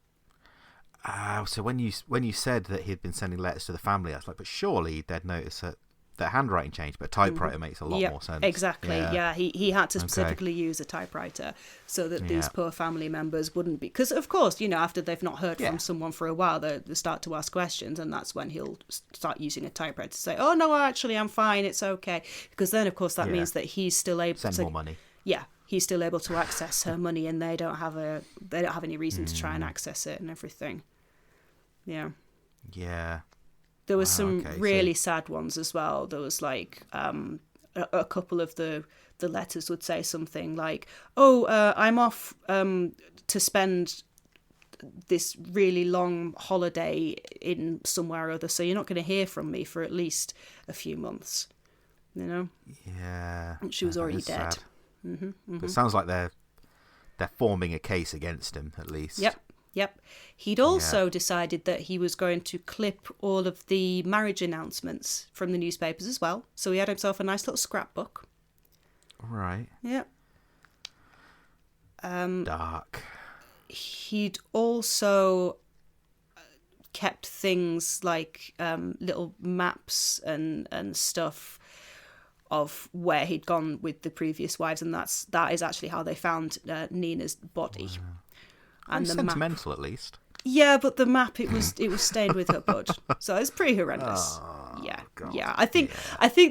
So when you said that he had been sending letters to the family, I was like, but surely they'd notice that their handwriting changed, but typewriter makes a lot more sense. Exactly, yeah. He had to specifically use a typewriter so that these poor family members wouldn't be... Because, of course, after they've not heard from someone for a while, they start to ask questions, and that's when he'll start using a typewriter to say, oh, no, actually, I'm fine, it's okay. Because then, of course, that means that he's still able to... Send more money. Yeah, he's still able to access her money, and they don't have any reason to try and access it and everything. Yeah. Yeah. There was some really sad ones as well. There was like a couple of the letters would say something like, "Oh, I'm off to spend this really long holiday in somewhere or other, so you're not going to hear from me for at least a few months." Yeah. And she was already dead. But it sounds like they're forming a case against him at least. Yep. He'd also decided that he was going to clip all of the marriage announcements from the newspapers as well. So he had himself a nice little scrapbook. Right. Yep. Dark. He'd also kept things like little maps and stuff of where he'd gone with the previous wives, and that is actually how they found Nina's body. Wow. And the sentimental, map, at least. Yeah, but the map it was stained with her blood, so it's pretty horrendous. Oh, yeah, God. yeah. I think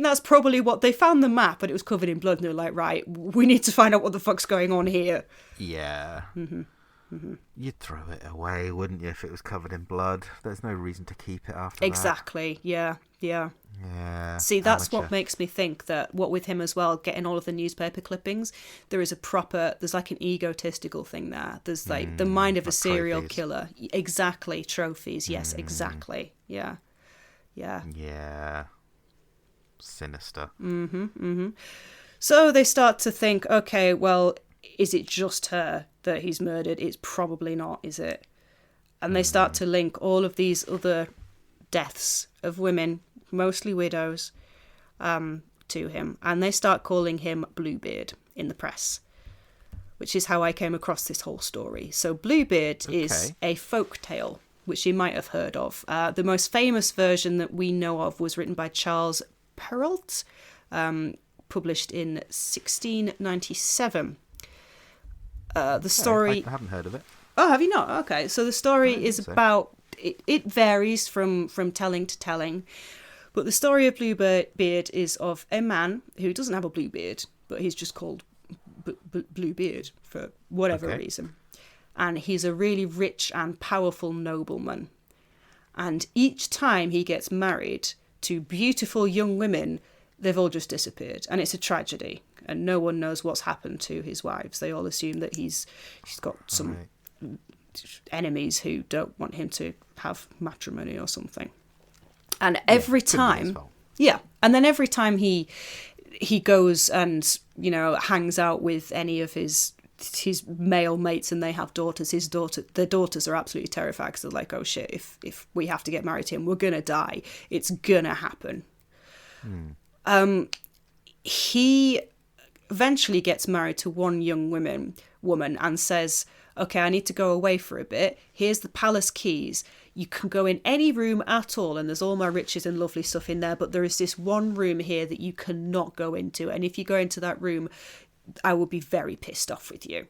that's probably what they found, the map, but it was covered in blood, and they were like, right, we need to find out what the fuck's going on here. Yeah. You'd throw it away, wouldn't you, if it was covered in blood? There's no reason to keep it after Exactly. Yeah. Yeah. See, that's amateur. what makes me think that what with him as well, getting all of the newspaper clippings, there's like an egotistical thing there. There's like the mind of a serial killer. Exactly. Trophies. Yes, exactly. Yeah. Yeah. Sinister. So they start to think, okay, well, is it just her that he's murdered? It's probably not, is it? And they start to link all of these other deaths of women, mostly widows, to him. And they start calling him Bluebeard in the press, which is how I came across this whole story. So Bluebeard is a folk tale, which you might have heard of. The most famous version that we know of was written by Charles Perrault, published in 1697. The story... I haven't heard of it. Oh, have you not? Okay, so the story is about... It varies from telling to telling, but the story of Bluebeard is of a man who doesn't have a blue beard, but he's just called Bluebeard for whatever reason. And he's a really rich and powerful nobleman. And each time he gets married to beautiful young women, they've all just disappeared. And it's a tragedy. And no one knows what's happened to his wives. They all assume that he's got some enemies who don't want him to have matrimony or something. And every time... Yeah. And then every time he goes and, hangs out with any of his male mates and they have daughters, their daughters are absolutely terrified because they're like, oh shit, if we have to get married to him, we're gonna die. It's gonna happen. He eventually gets married to one young woman and says, okay, I need to go away for a bit. Here's the palace keys. You can go in any room at all, and there's all my riches and lovely stuff in there, but there is this one room here that you cannot go into. And if you go into that room, I will be very pissed off with you.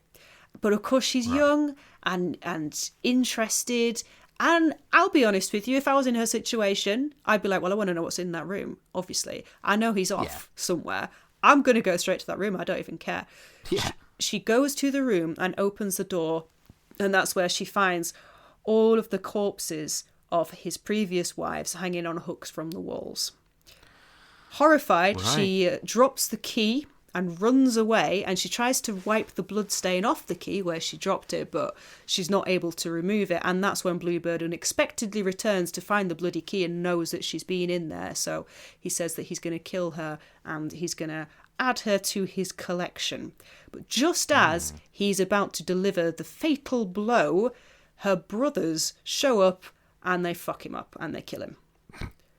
But of course, she's young and interested. And I'll be honest with you, if I was in her situation, I'd be like, well, I want to know what's in that room, obviously. I know he's off somewhere. I'm going to go straight to that room. I don't even care. Yeah. She goes to the room and opens the door, and that's where she finds all of the corpses of his previous wives hanging on hooks from the walls. Horrified, Right. she drops the key and runs away, and she tries to wipe the blood stain off the key where she dropped it, but she's not able to remove it. And that's when Bluebeard unexpectedly returns to find the bloody key and knows that she's been in there. So he says that he's going to kill her and he's going to add her to his collection. But just as he's about to deliver the fatal blow, her brothers show up and they fuck him up and they kill him.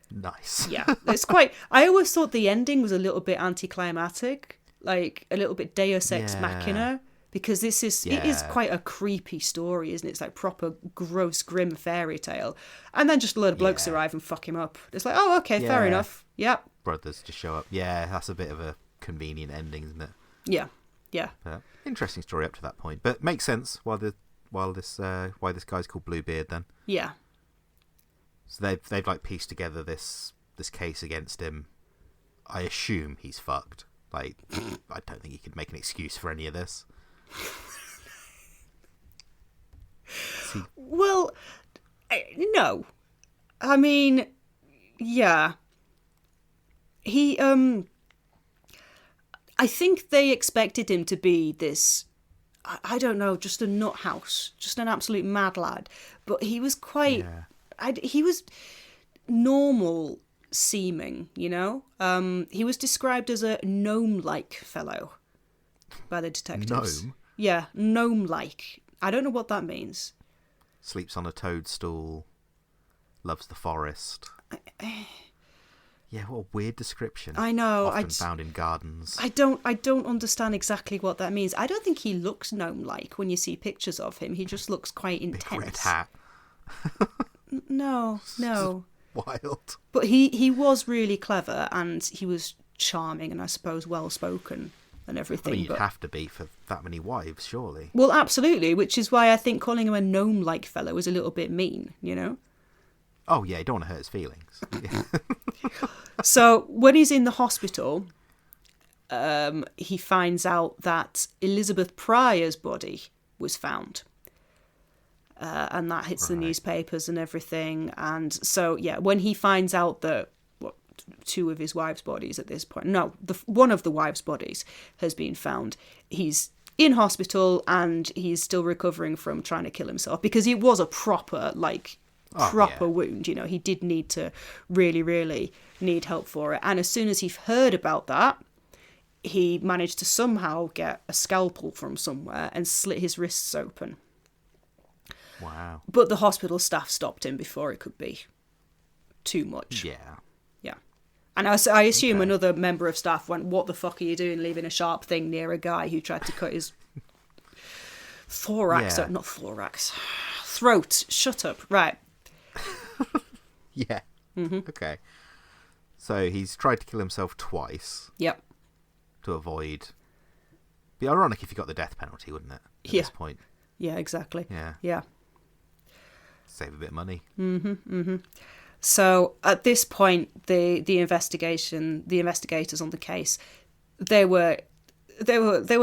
Nice. Yeah, it's quite... I always thought the ending was a little bit anticlimactic, like a little bit Deus Ex Machina, because it is quite a creepy story, isn't it? It's like proper gross, grim fairy tale. And then just a load of blokes arrive and fuck him up. It's like, oh, okay, fair enough. Yep. Brothers just show up. Yeah, that's a bit of a convenient ending, isn't it? Yeah. Interesting story up to that point, but makes sense why this guy's called Bluebeard then. Yeah. So they've like pieced together this case against him. I assume he's fucked. Like, I don't think he could make an excuse for any of this. Well, no. I mean, yeah. He, I think they expected him to be this, I don't know, just a nut house, just an absolute mad lad. But he was quite, he was normal seeming, you know? He was described as a gnome-like fellow by the detectives. Gnome? Yeah, gnome-like. I don't know what that means. Sleeps on a toadstool. Loves the forest. Yeah, what a weird description. I know. Often found in gardens. I don't understand exactly what that means. I don't think he looks gnome-like when you see pictures of him. He just looks quite intense. Big red hat. No. Wild. But he was really clever and he was charming and I suppose well-spoken and everything. I mean, you'd have to be for that many wives, surely. Well, absolutely, which is why I think calling him a gnome-like fellow is a little bit mean, you know? Oh, yeah, you don't want to hurt his feelings. So when he's in the hospital, he finds out that Elizabeth Pryor's body was found. And that hits the newspapers and everything. And so, yeah, when he finds out that two of his wives' bodies at this point, no, one of the wives' bodies has been found, he's in hospital and he's still recovering from trying to kill himself because it was a proper, wound. You know, he did need to really, really need help for it. And as soon as he heard about that, he managed to somehow get a scalpel from somewhere and slit his wrists open. Wow. But the hospital staff stopped him before it could be too much. Yeah. And I assume another member of staff went, what the fuck are you doing leaving a sharp thing near a guy who tried to cut his thorax, not thorax, throat. Shut up. Right. Yeah. Mm-hmm. Okay. So he's tried to kill himself twice. Yep. To avoid... Be ironic if he got the death penalty, wouldn't it? At this point. Yeah, exactly. Yeah. Save a bit of money. So at this point, the investigators on the case, they were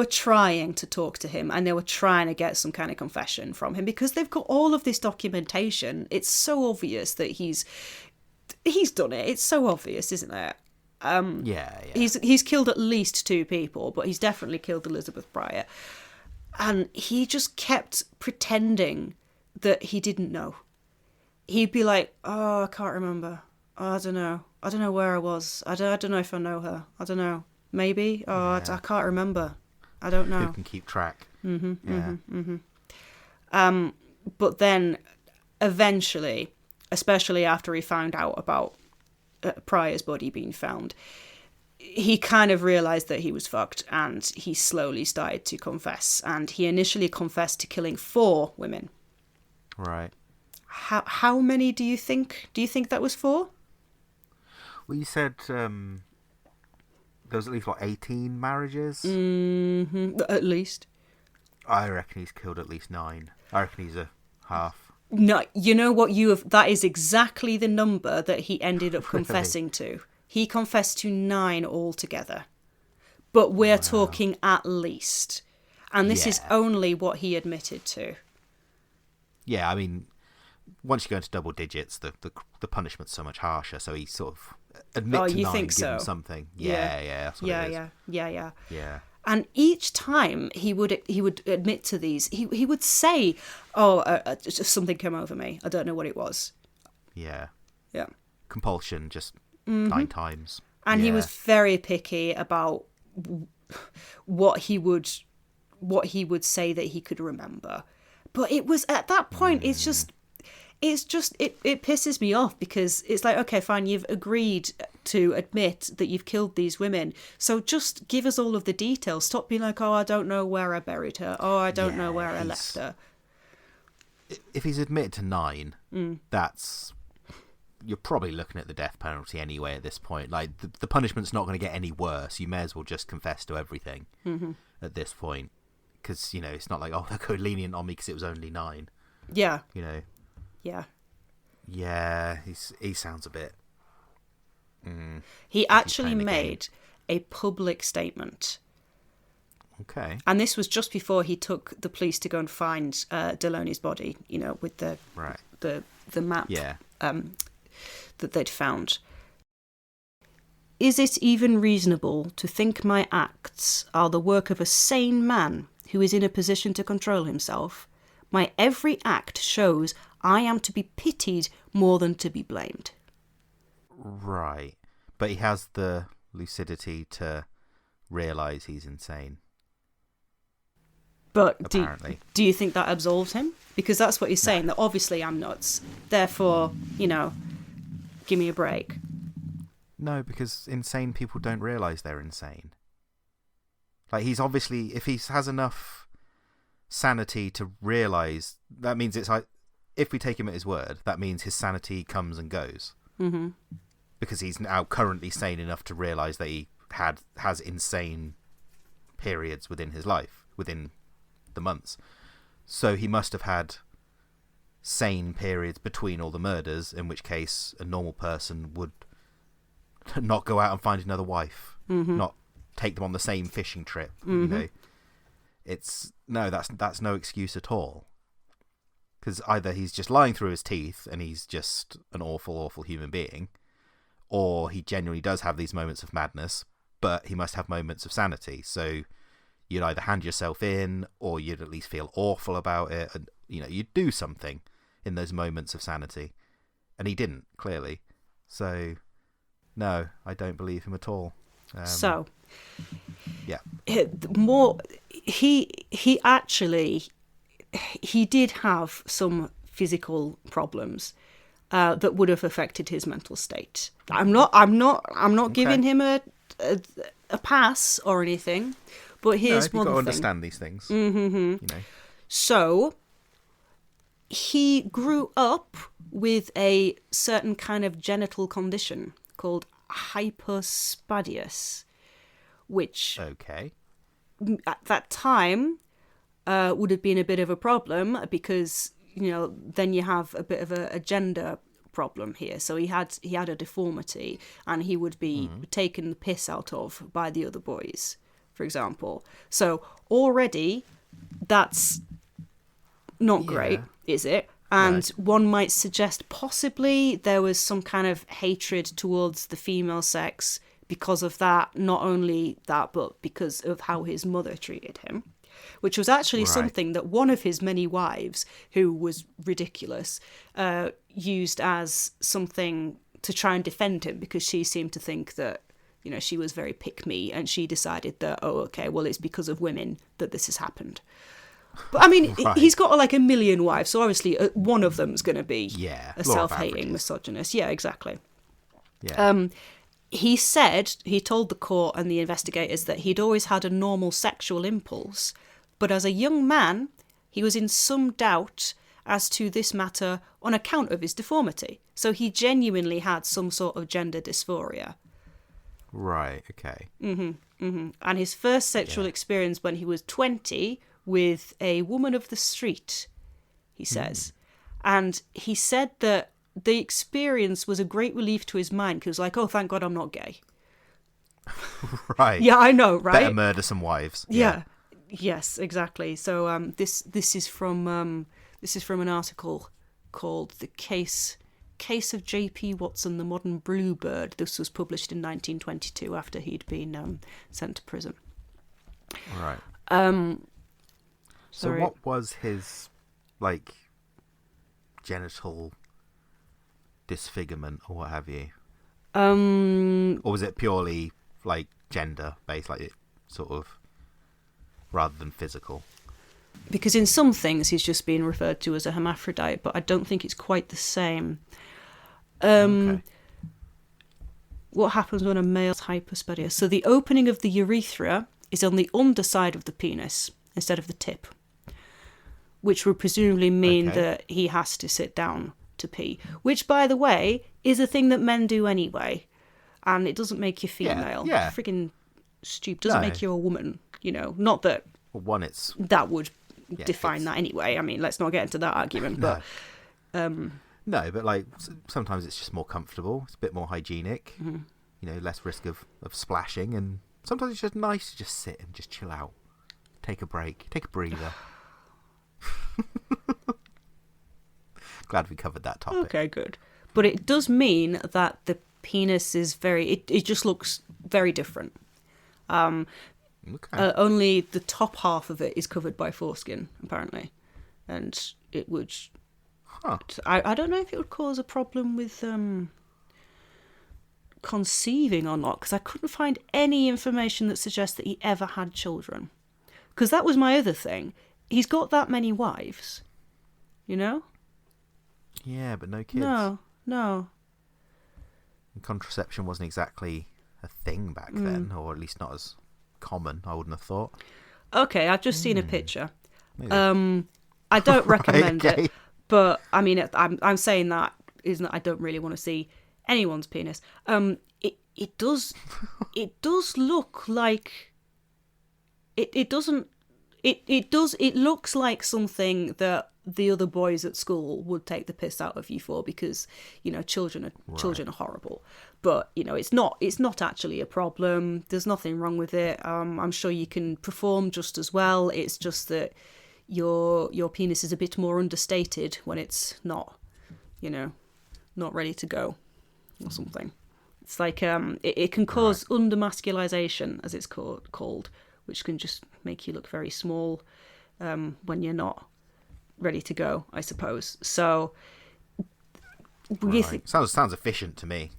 trying to talk to him and they were trying to get some kind of confession from him because they've got all of this documentation. It's so obvious that he's done it. It's so obvious, isn't it? Yeah. He's killed at least two people, but he's definitely killed Elizabeth Pryor. And he just kept pretending that he didn't know. He'd be like, oh, I can't remember. Oh, I don't know. I don't know where I was. I don't know if I know her. I don't know. Maybe. Oh, I can't remember. I don't know. Who can keep track? But then, eventually, especially after he found out about Pryor's body being found, he kind of realised that he was fucked and he slowly started to confess. And he initially confessed to killing 4 women. Right. How many do you think? Do you think that was 4? Well, you said there was at least, 18 marriages? Mm-hmm. At least. I reckon he's killed at least 9. I reckon he's a half. No, you know what that is exactly the number that he ended up confessing to. He confessed to 9 altogether. But we're talking at least. And this is only what he admitted to. Yeah, I mean, once you go into double digits, the punishment's so much harsher, so he sort of admit Oh, to you nine, think give so? him something. Yeah, that's what it is. Yeah. Yeah. And each time he would admit to these, he would say, "Oh, just something came over me. I don't know what it was." Yeah. Yeah. Compulsion, just 9 times. And he was very picky about what he would say that he could remember. But it was at that point, it pisses me off, because it's like, okay, fine, you've agreed to admit that you've killed these women, so just give us all of the details. Stop being like, oh, I don't know where I buried her. Oh, I don't know where I left her. If he's admitted to 9, that's... You're probably looking at the death penalty anyway at this point. Like, the punishment's not going to get any worse. You may as well just confess to everything at this point. Because, it's not like, oh, they're going lenient on me because it was only 9. Yeah. Yeah. Yeah, he sounds a bit... He actually made a public statement. Okay. And this was just before he took the police to go and find Deloney's body, with the map that they'd found. Is it even reasonable to think my acts are the work of a sane man who is in a position to control himself? My every act shows I am to be pitied more than to be blamed. Right. But he has the lucidity to realise he's insane. But apparently. Do you think that absolves him? Because that's what he's saying, that obviously I'm nuts. Therefore, give me a break. No, because insane people don't realise they're insane. Like, he's obviously... If he has enough sanity to realise... That means it's like... If we take him at his word, that means his sanity comes and goes. Mm-hmm. Because he's now currently sane enough to realise that he has insane periods within his life, within the months. So he must have had sane periods between all the murders, in which case a normal person would not go out and find another wife, not take them on the same fishing trip. It's that's no excuse at all. Because either he's just lying through his teeth and he's just an awful, awful human being, or he genuinely does have these moments of madness, but he must have moments of sanity. So you'd either hand yourself in, or you'd at least feel awful about it, and you'd do something in those moments of sanity. And he didn't, clearly. So, no, I don't believe him at all. Yeah. He actually... He did have some physical problems that would have affected his mental state. I'm not giving him a pass or anything, but here's one thing. You've got to understand these things. So he grew up with a certain kind of genital condition called hypospadias, which at that time would have been a bit of a problem, because then you have a bit of a gender problem here. So he had a deformity, and he would be taken the piss out of by the other boys, for example. So already that's not great, is it? And one might suggest possibly there was some kind of hatred towards the female sex because of that. Not only that, but because of how his mother treated him, which was actually something that one of his many wives, who was ridiculous, used as something to try and defend him, because she seemed to think that, she was very pick-me, and she decided that, it's because of women that this has happened. But, I mean, he's got like a million wives, so obviously one of them's going to be a self-hating misogynist. Yeah, exactly. Yeah. He told the court and the investigators that he'd always had a normal sexual impulse, but as a young man, he was in some doubt as to this matter on account of his deformity. So he genuinely had some sort of gender dysphoria. Right, okay. And his first sexual experience when he was 20 with a woman of the street, he says. And he said that the experience was a great relief to his mind, because like, oh, thank God I'm not gay. Right. Yeah, I know, right? Better murder some wives. Yeah. Yes, exactly. So this is from an article called "The Case Case of J.P. Watson, the Modern Bluebeard. This was published in 1922 after he'd been sent to prison. Right. So Sorry. what was his, like, genital disfigurement or what have you? Or was it purely, like, gender-based, like, sort of, rather than physical? Because in some things he's just being referred to as a hermaphrodite, but I don't think it's quite the same. Okay. What happens when a male's hyperspadias? So the opening of the urethra is on the underside of the penis instead of the tip, which would presumably mean that he has to sit down to pee, which, by the way, is a thing that men do anyway, and it doesn't make you female. Yeah. Friggin' stupid. Doesn't make you a woman, you know. Not that Well, one, it's... that would define that anyway. I mean, let's not get into that argument, but... No, but, like, sometimes it's just more comfortable. It's a bit more hygienic. Mm-hmm. You know, less risk of splashing. And sometimes it's just nice to just sit and just chill out. Take a break. Take a breather. Glad we covered that topic. Okay, good. But it does mean that the penis is it just looks very different. Only the top half of it is covered by foreskin, apparently. And it would... Huh. I don't know if it would cause a problem with conceiving or not, because I couldn't find any information that suggests that he ever had children. Because that was my other thing. He's got that many wives, you know? Yeah, but no kids. No. And contraception wasn't exactly a thing back then, or at least not as common, I wouldn't have thought. Okay, I've just seen a picture. Maybe. I don't recommend okay. it, but I mean, I'm saying that isn't that I don't really want to see anyone's penis. It does look like it doesn't. It looks like something that the other boys at school would take the piss out of you for, because, you know, children are horrible. But, you know, it's not actually a problem. There's nothing wrong with it. I'm sure you can perform just as well. It's just that your penis is a bit more understated when it's not, you know, not ready to go or something. It's like it can cause undermasculization, as it's called, which can just make you look very small when you're not ready to go, I suppose. So, sounds efficient to me.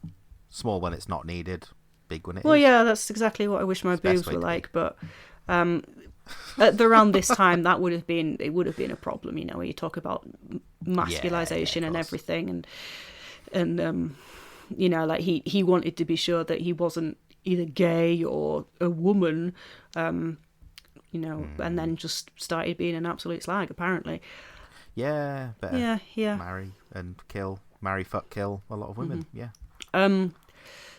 Small when it's not needed, big when it is. Well, yeah, that's exactly what I wish my boobs were like. But at around this time, it would have been a problem. You know, where you talk about masculization and everything, and you know, like he wanted to be sure that he wasn't either gay or a woman. You know, and then just started being an absolute slag, apparently. Yeah, better yeah. Marry and kill. Marry, fuck, kill a lot of women, yeah.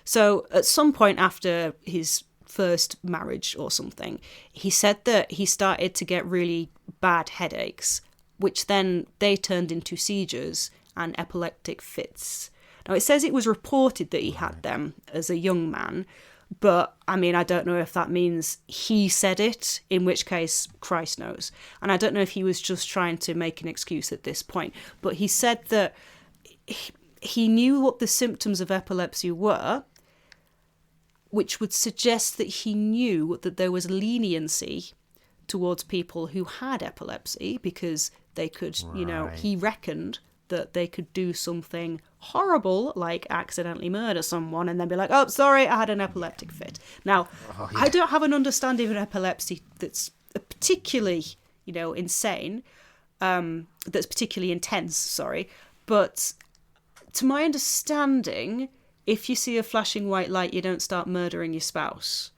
So at some point after his first marriage or something, he said that he started to get really bad headaches, which then they turned into seizures and epileptic fits. Now, it says it was reported that he had them as a young man, but, I mean, I don't know if that means he said it, in which case, Christ knows. And I don't know if he was just trying to make an excuse at this point. But he said that he knew what the symptoms of epilepsy were, which would suggest that he knew that there was leniency towards people who had epilepsy, because they could, you know, he reckoned that they could do something horrible, like accidentally murder someone, and then be like, oh, sorry, I had an epileptic fit. Now, I don't have an understanding of epilepsy that's particularly, you know, insane, that's particularly intense, sorry, but to my understanding, if you see a flashing white light, you don't start murdering your spouse.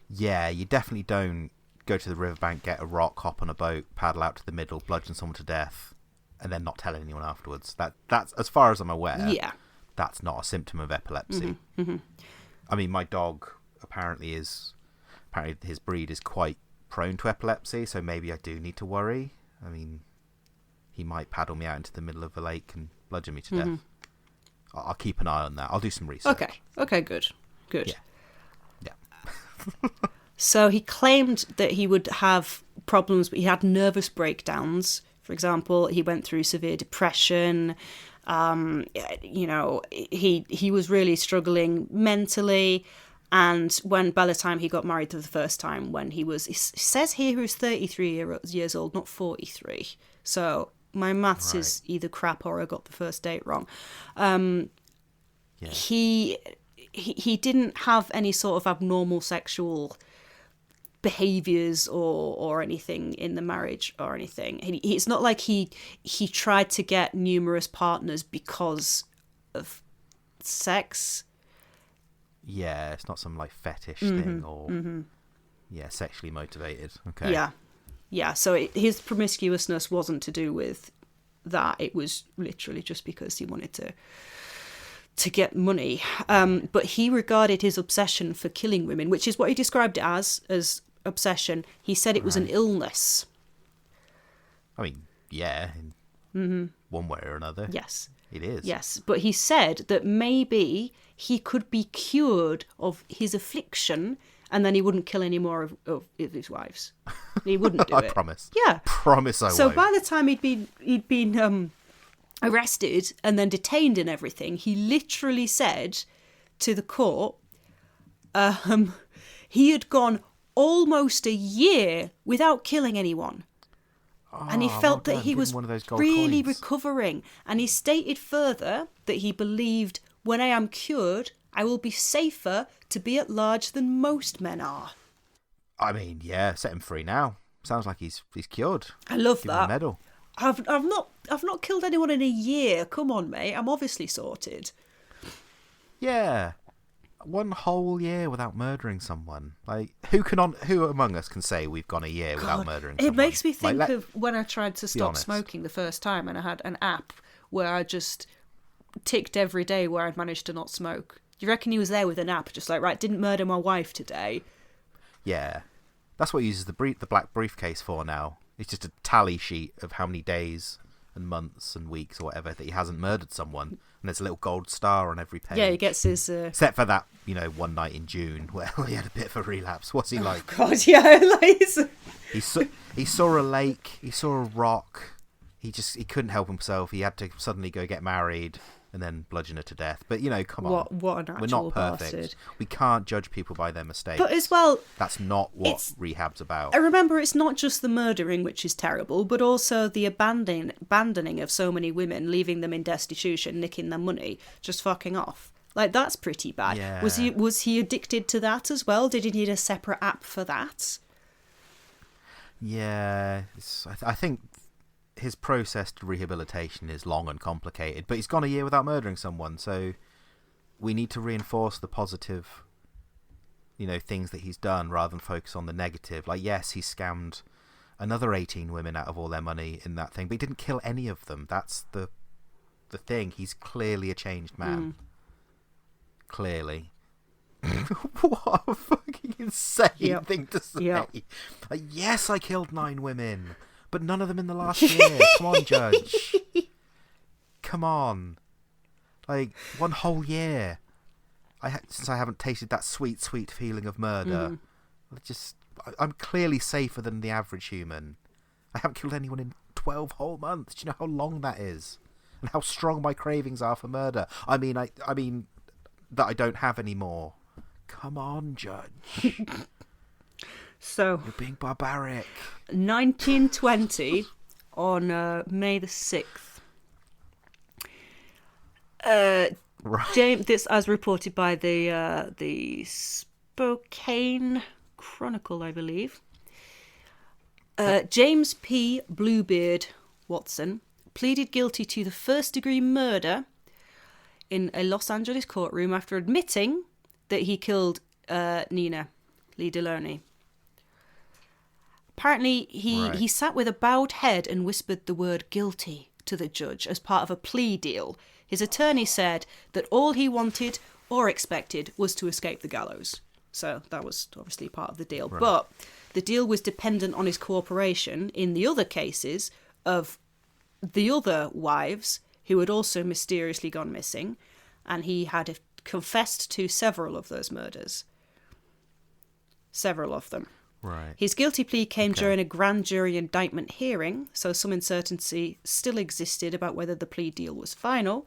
Yeah, you definitely don't go to the riverbank, get a rock, hop on a boat, paddle out to the middle, bludgeon someone to death, and then not tell anyone afterwards. That's as far as I'm aware. Yeah, that's not a symptom of epilepsy. I mean, my dog apparently his breed is quite prone to epilepsy, so maybe I do need to worry. I mean, he might paddle me out into the middle of a lake and bludgeon me to death. I'll keep an eye on that. I'll do some research. Okay, good. Yeah. So he claimed that he would have problems, but he had nervous breakdowns. For example, he went through severe depression. He was really struggling mentally. And when by the time he got married for the first time, when it says here he was 33 years old, not 43. So my maths is either crap or I got the first date wrong. He didn't have any sort of abnormal sexual behaviors or anything in the marriage or anything. It's not like he tried to get numerous partners because of sex. Yeah, it's not some like fetish thing or sexually motivated. Okay. Yeah. So his promiscuousness wasn't to do with that. It was literally just because he wanted to get money. But he regarded his obsession for killing women, which is what he described it as obsession. He said it was an illness. I mean, yeah, in one way or another. Yes. It is. Yes, but he said that maybe he could be cured of his affliction and then he wouldn't kill any more of his wives. He wouldn't do it. I promise. Yeah. Promise I won't. So by the time he'd been arrested and then detained and everything, he literally said to the court he had gone almost a year without killing anyone. And he felt that he was really recovering. And he stated further that he believed, when I am cured, I will be safer to be at large than most men are. I mean, yeah, set him free now. Sounds like he's cured. I love Give that. him a medal. I've not killed anyone in a year. Come on, mate. I'm obviously sorted. Yeah. One whole year without murdering someone. Like, who among us can say we've gone a year without murdering someone? It makes me think of when I tried to stop smoking the first time and I had an app where I just ticked every day where I'd managed to not smoke. Do you reckon he was there with an app just like, right, didn't murder my wife today? Yeah. That's what he uses the black briefcase for now. It's just a tally sheet of how many days and months and weeks or whatever that he hasn't murdered someone. And there's a little gold star on every page. Yeah, he gets his... Except for that, one night in June where he had a bit of a relapse. What's he like? Oh, God, yeah. He saw a lake. He saw a rock. He couldn't help himself. He had to suddenly go get married and then bludgeon her to death. But, come on. What an actual We're not perfect. bastard. We can't judge people by their mistakes. But as well... That's not what rehab's about. I remember it's not just the murdering, which is terrible, but also the abandoning of so many women, leaving them in destitution, nicking their money, just fucking off. Like, that's pretty bad. Yeah. Was he addicted to that as well? Did he need a separate app for that? Yeah. I think his process to rehabilitation is long and complicated, but he's gone a year without murdering someone, so we need to reinforce the positive, things that he's done rather than focus on the negative. Like, yes, he scammed another 18 women out of all their money in that thing, but he didn't kill any of them. That's the thing. He's clearly a changed man. Clearly. What a fucking insane thing to say. Yep. Like, yes, I killed 9 women, but none of them in the last year. Come on, Judge. Come on. Like, one whole year. Since I haven't tasted that sweet, sweet feeling of murder. I'm clearly safer than the average human. I haven't killed anyone in 12 whole months. Do you know how long that is? And how strong my cravings are for murder? I mean that I don't have any more. Come on, Judge. So you're being barbaric. 1920, on May the 6th. Right. This, as reported by the Spokane Chronicle, I believe. James P. Bluebeard Watson pleaded guilty to the first-degree murder in a Los Angeles courtroom after admitting that he killed Nina Lee Deloney. Apparently, he sat with a bowed head and whispered the word guilty to the judge as part of a plea deal. His attorney said that all he wanted or expected was to escape the gallows. So that was obviously part of the deal. Right. But the deal was dependent on his cooperation in the other cases of the other wives who had also mysteriously gone missing, and he had confessed to several of those murders. Several of them. Right. His guilty plea came during a grand jury indictment hearing, so some uncertainty still existed about whether the plea deal was final.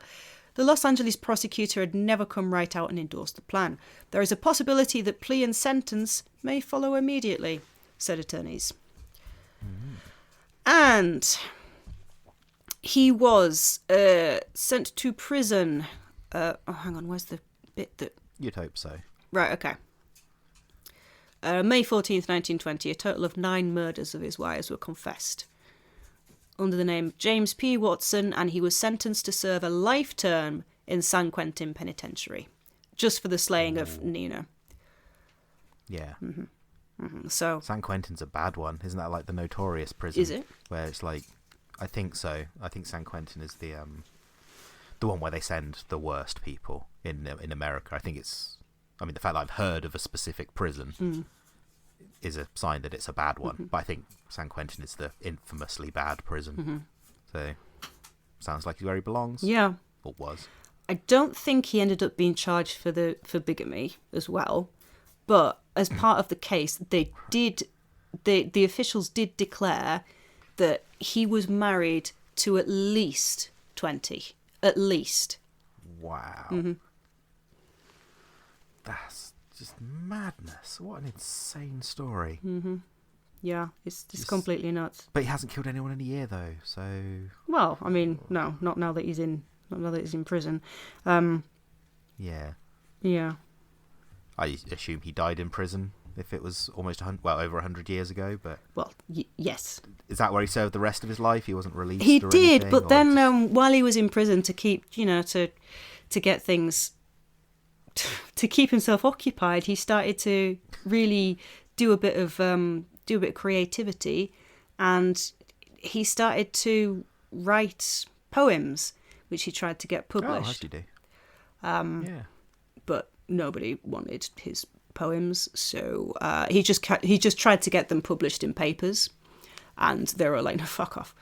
The Los Angeles prosecutor had never come right out and endorsed the plan. There is a possibility that plea and sentence may follow immediately, said attorneys. And he was sent to prison. Hang on, where's the bit that... You'd hope so. Right, okay. May 14th, 1920, a total of 9 murders of his wives were confessed under the name James P. Watson, and he was sentenced to serve a life term in San Quentin Penitentiary, just for the slaying of Nina. Yeah. So San Quentin's a bad one. Isn't that like the notorious prison? Is it? Where it's like, I think so. I think San Quentin is the one where they send the worst people in America. I think it's... I mean, the fact that I've heard of a specific prison is a sign that it's a bad one. But I think San Quentin is the infamously bad prison. So, sounds like where he belongs. yeah, Or was. I don't think he ended up being charged for bigamy as well. But as part of the case, the officials did declare that he was married to at least 20. At least. Wow. That's just madness. What an insane story. Yeah, it's just completely nuts. But he hasn't killed anyone in a year, though, so... Well, I mean, no, not now that he's in prison. Yeah. Yeah. I assume he died in prison if it was almost over 100 years ago, but... Well, yes. Is that where he served the rest of his life? He wasn't released He or did, anything, but or then just- while he was in prison to keep, to get things... to keep himself occupied, he started to really do a bit of creativity, and he started to write poems, which he tried to get published. Oh, as you do. Yeah. But nobody wanted his poems, so he just tried to get them published in papers, and they were like, "No, fuck off."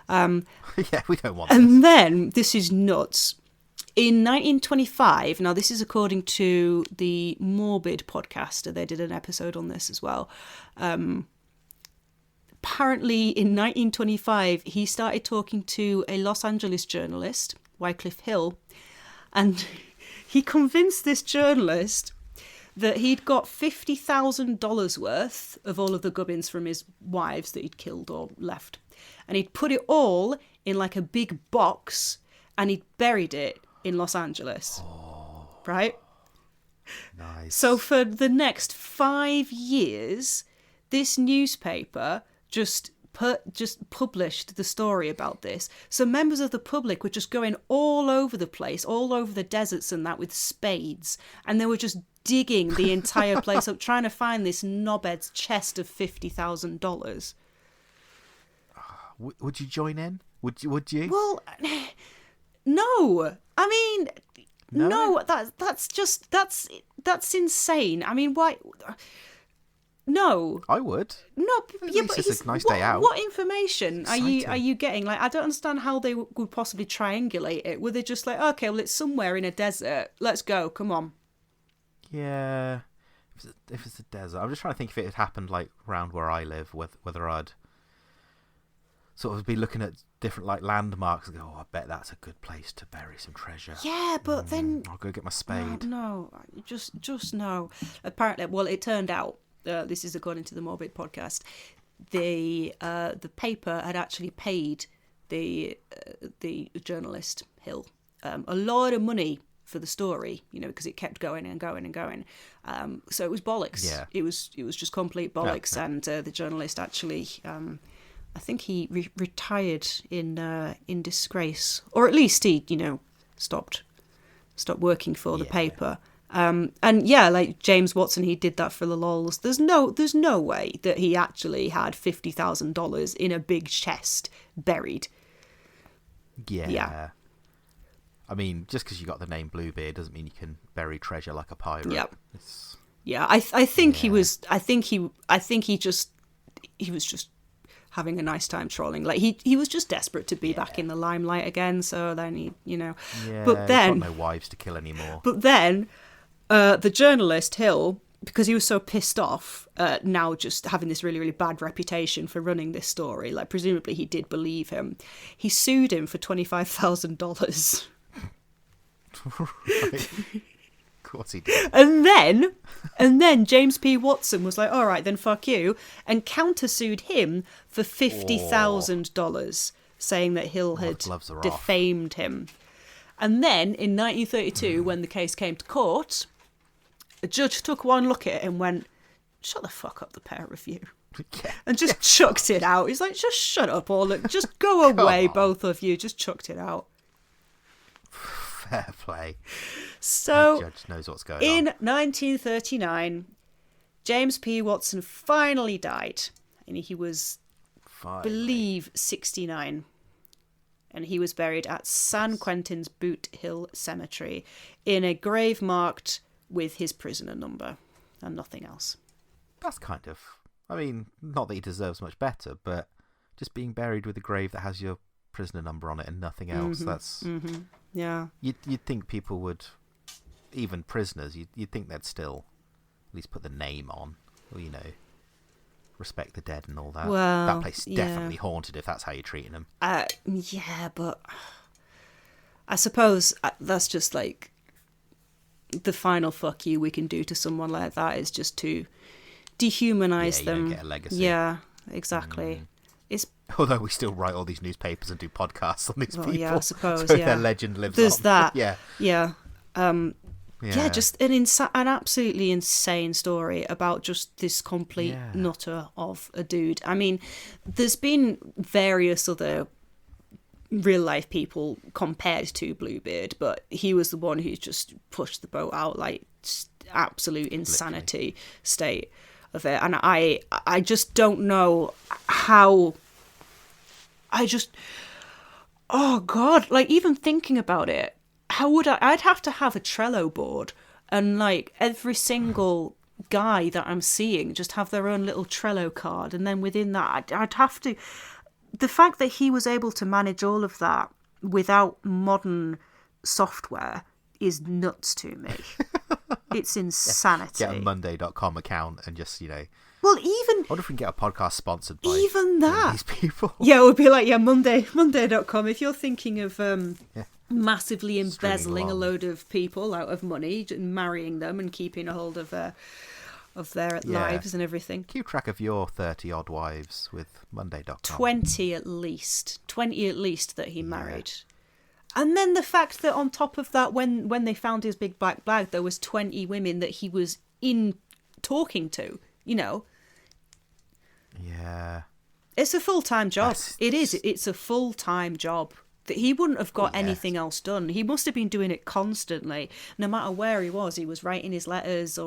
Yeah, we don't want this. And then this is nuts. In 1925, now this is according to the Morbid podcast, they did an episode on this as well. Apparently, in 1925, he started talking to a Los Angeles journalist, Wycliffe Hill, and he convinced this journalist that he'd got $50,000 worth of all of the gubbins from his wives that he'd killed or left. And he'd put it all in like a big box, and he'd buried it in Los Angeles. Right? Nice. So for the next 5 years, this newspaper just published the story about this. So members of the public were just going all over the place, all over the deserts and that, with spades, and they were just digging the entire place up, trying to find this knobhead's chest of $50,000. Would you join in? Would you? Well, no. I mean, no. That's insane. I mean, why? No. I would. No, At yeah, least but it's a nice day out. What information are Exciting. you getting? Like, I don't understand how they would possibly triangulate it. Were they just like, okay, well, it's somewhere in a desert. Let's go. Come on. Yeah. If it's a desert, I'm just trying to think if it had happened like around where I live, whether I'd sort of be looking at different like landmarks and go, oh, I bet that's a good place to bury some treasure. Yeah, but then I'll go get my spade. No, just no. Apparently, well, it turned out. This is according to the Morbid podcast. The paper had actually paid the journalist Hill a lot of money for the story, because it kept going and going and going. So it was bollocks. Yeah. It was just complete bollocks. Yeah. And the journalist actually, I think he retired in disgrace, or at least he, stopped working for the paper. And yeah, like James Watson, he did that for the lols. There's no way that he actually had $50,000 in a big chest buried. Yeah. I mean, just because you got the name Bluebeard doesn't mean you can bury treasure like a pirate. Yep. It's... Yeah, I think he was. I think he was just having a nice time trolling. Like he was just desperate to be back in the limelight again. So then he, Yeah, But then, he's got no wives to kill anymore. But then, the journalist Hill because he was so pissed off, now just having this really, really bad reputation for running this story, like presumably he did believe him, he sued him for $25,000. Right. Of course he did. And then James P. Watson was like, all right, then fuck you, and countersued him for $50,000, saying that Hill had defamed him. And then in 1932, when the case came to court, a judge took one look at it and went, shut the fuck up, the pair of you. Yeah. And just chucked it out. He's like, just shut up, all. Just go away, both of you. Just chucked it out. Fair play. So, that judge knows what's going in on. 1939, James P. Watson finally died. And he was, believe, 69. And he was buried at San Quentin's Boot Hill Cemetery in a grave marked with his prisoner number and nothing else. That's kind of... I mean, not that he deserves much better, but just being buried with a grave that has your prisoner number on it and nothing else, that's... Mm-hmm. Yeah. You'd think people would... Even prisoners, you'd think they'd still at least put the name on. Or, you know, respect the dead and all that. Well, that place is definitely haunted if that's how you're treating them. Yeah, but... I suppose that's just like... The final fuck you we can do to someone like that is just to dehumanize them. Don't get a legacy. Yeah, exactly. It's although we still write all these newspapers and do podcasts on these people. Yeah, I suppose. So yeah, their legend lives There's on. that. Yeah. Yeah. Just an absolutely insane story about just this complete nutter of a dude. I mean, there's been various other real life people compared to Bluebeard, but he was the one who just pushed the boat out, like absolute insanity state of it. And I just don't know how. Oh God, like even thinking about it, how would I'd have to have a Trello board and like every single guy that I'm seeing just have their own little Trello card, and then within that I'd have to. The fact that he was able to manage all of that without modern software is nuts to me. It's insanity. Get a Monday.com account and just, you know... Well, even... I wonder if we can get a podcast sponsored by even that. These people. Yeah, it would be like, Monday.com. If you're thinking of massively embezzling a load of people out of money, marrying them and keeping a hold of their lives and everything. Keep track of your 30-odd wives with Monday.com. 20 at least that he married. And then the fact that on top of that, when they found his big black bag, there was 20 women that he was talking to, you know. Yeah. It's a full-time job. It's a full-time job. That he wouldn't have got anything else done. He must have been doing it constantly. No matter where he was writing his letters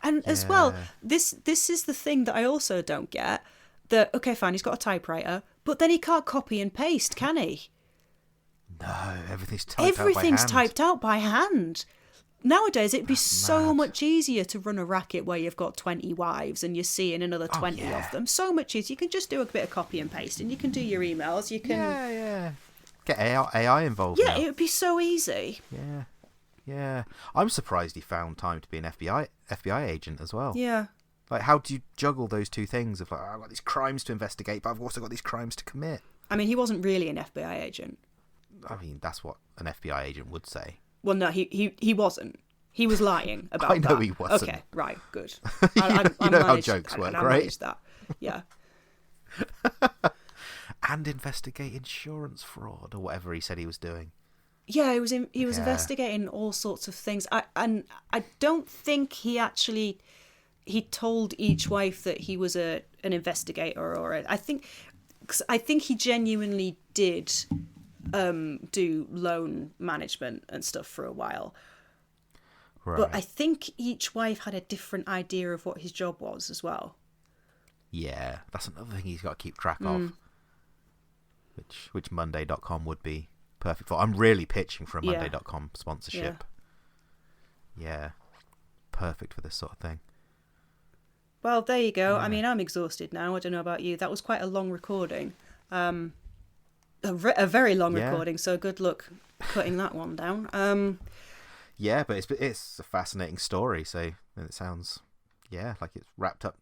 as well, this is the thing that I also don't get. That, okay, fine, he's got a typewriter, but then he can't copy and paste, can he? No, everything's typed out by hand. Nowadays, it'd be so much easier to run a racket where you've got 20 wives and you're seeing another 20 of them. So much easier. You can just do a bit of copy and paste, and you can do your emails. You can... Yeah. Get AI involved. Yeah, now. it would be so easy. Yeah. I'm surprised he found time to be an FBI agent as well. Yeah. Like, how do you juggle those two things of like, I've got these crimes to investigate, but I've also got these crimes to commit? I mean, he wasn't really an FBI agent. I mean, that's what an FBI agent would say. Well, no, he wasn't. He was lying about that. I know he wasn't. Okay, right, good. You know how jokes work, right? I managed that. Yeah. And investigate insurance fraud or whatever he said he was doing. Yeah, he was investigating all sorts of things. I don't think he told each wife that he was an investigator I think he genuinely did do loan management and stuff for a while. Right. But I think each wife had a different idea of what his job was as well. Yeah, that's another thing he's got to keep track of. Which Monday.com would be perfect for. I'm really pitching for a Monday.com sponsorship. Yeah. Perfect for this sort of thing. Well, there you go. Yeah. I mean, I'm exhausted now. I don't know about you. That was quite a long recording. A very long recording, so good luck cutting that one down. Yeah, but it's a fascinating story, so it sounds yeah, like it's wrapped up.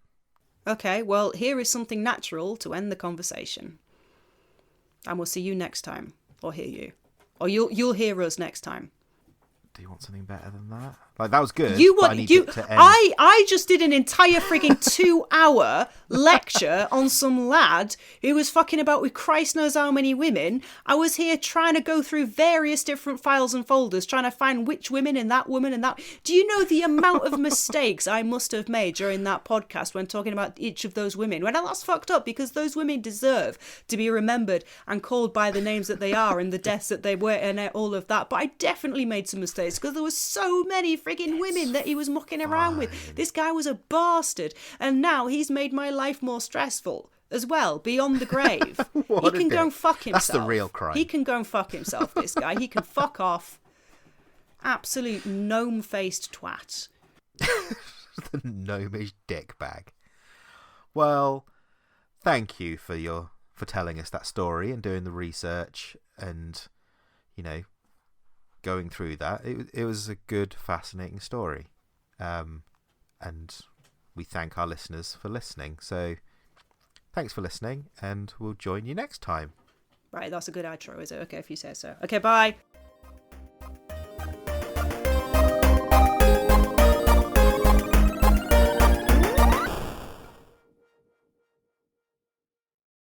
Okay, well, here is something natural to end the conversation. And we'll see you next time, or hear you. Or you'll hear us next time. Do you want something better than that? Like, that was good. You but want I need you? it to end. I just did an entire frigging 2-hour lecture on some lad who was fucking about with Christ knows how many women. I was here trying to go through various different files and folders, trying to find which women and that woman and that. Do you know the amount of mistakes I must have made during that podcast when talking about each of those women? When that's fucked up, because those women deserve to be remembered and called by the names that they are and the deaths that they were and all of that. But I definitely made some mistakes because there were so many frigging women that he was mucking around with. This guy was a bastard, and now he's made my life more stressful as well, beyond the grave. He can go and fuck himself. That's the real crime. He can go and fuck himself, this guy. He can fuck off. Absolute gnome-faced twat. The gnomish dick bag. Well, thank you for telling us that story and doing the research and, you know, going through that. It was a good, fascinating story. And we thank our listeners for listening. So thanks for listening, and we'll join you next time. Right, that's a good outro, is it? Okay, if you say so. Okay, bye.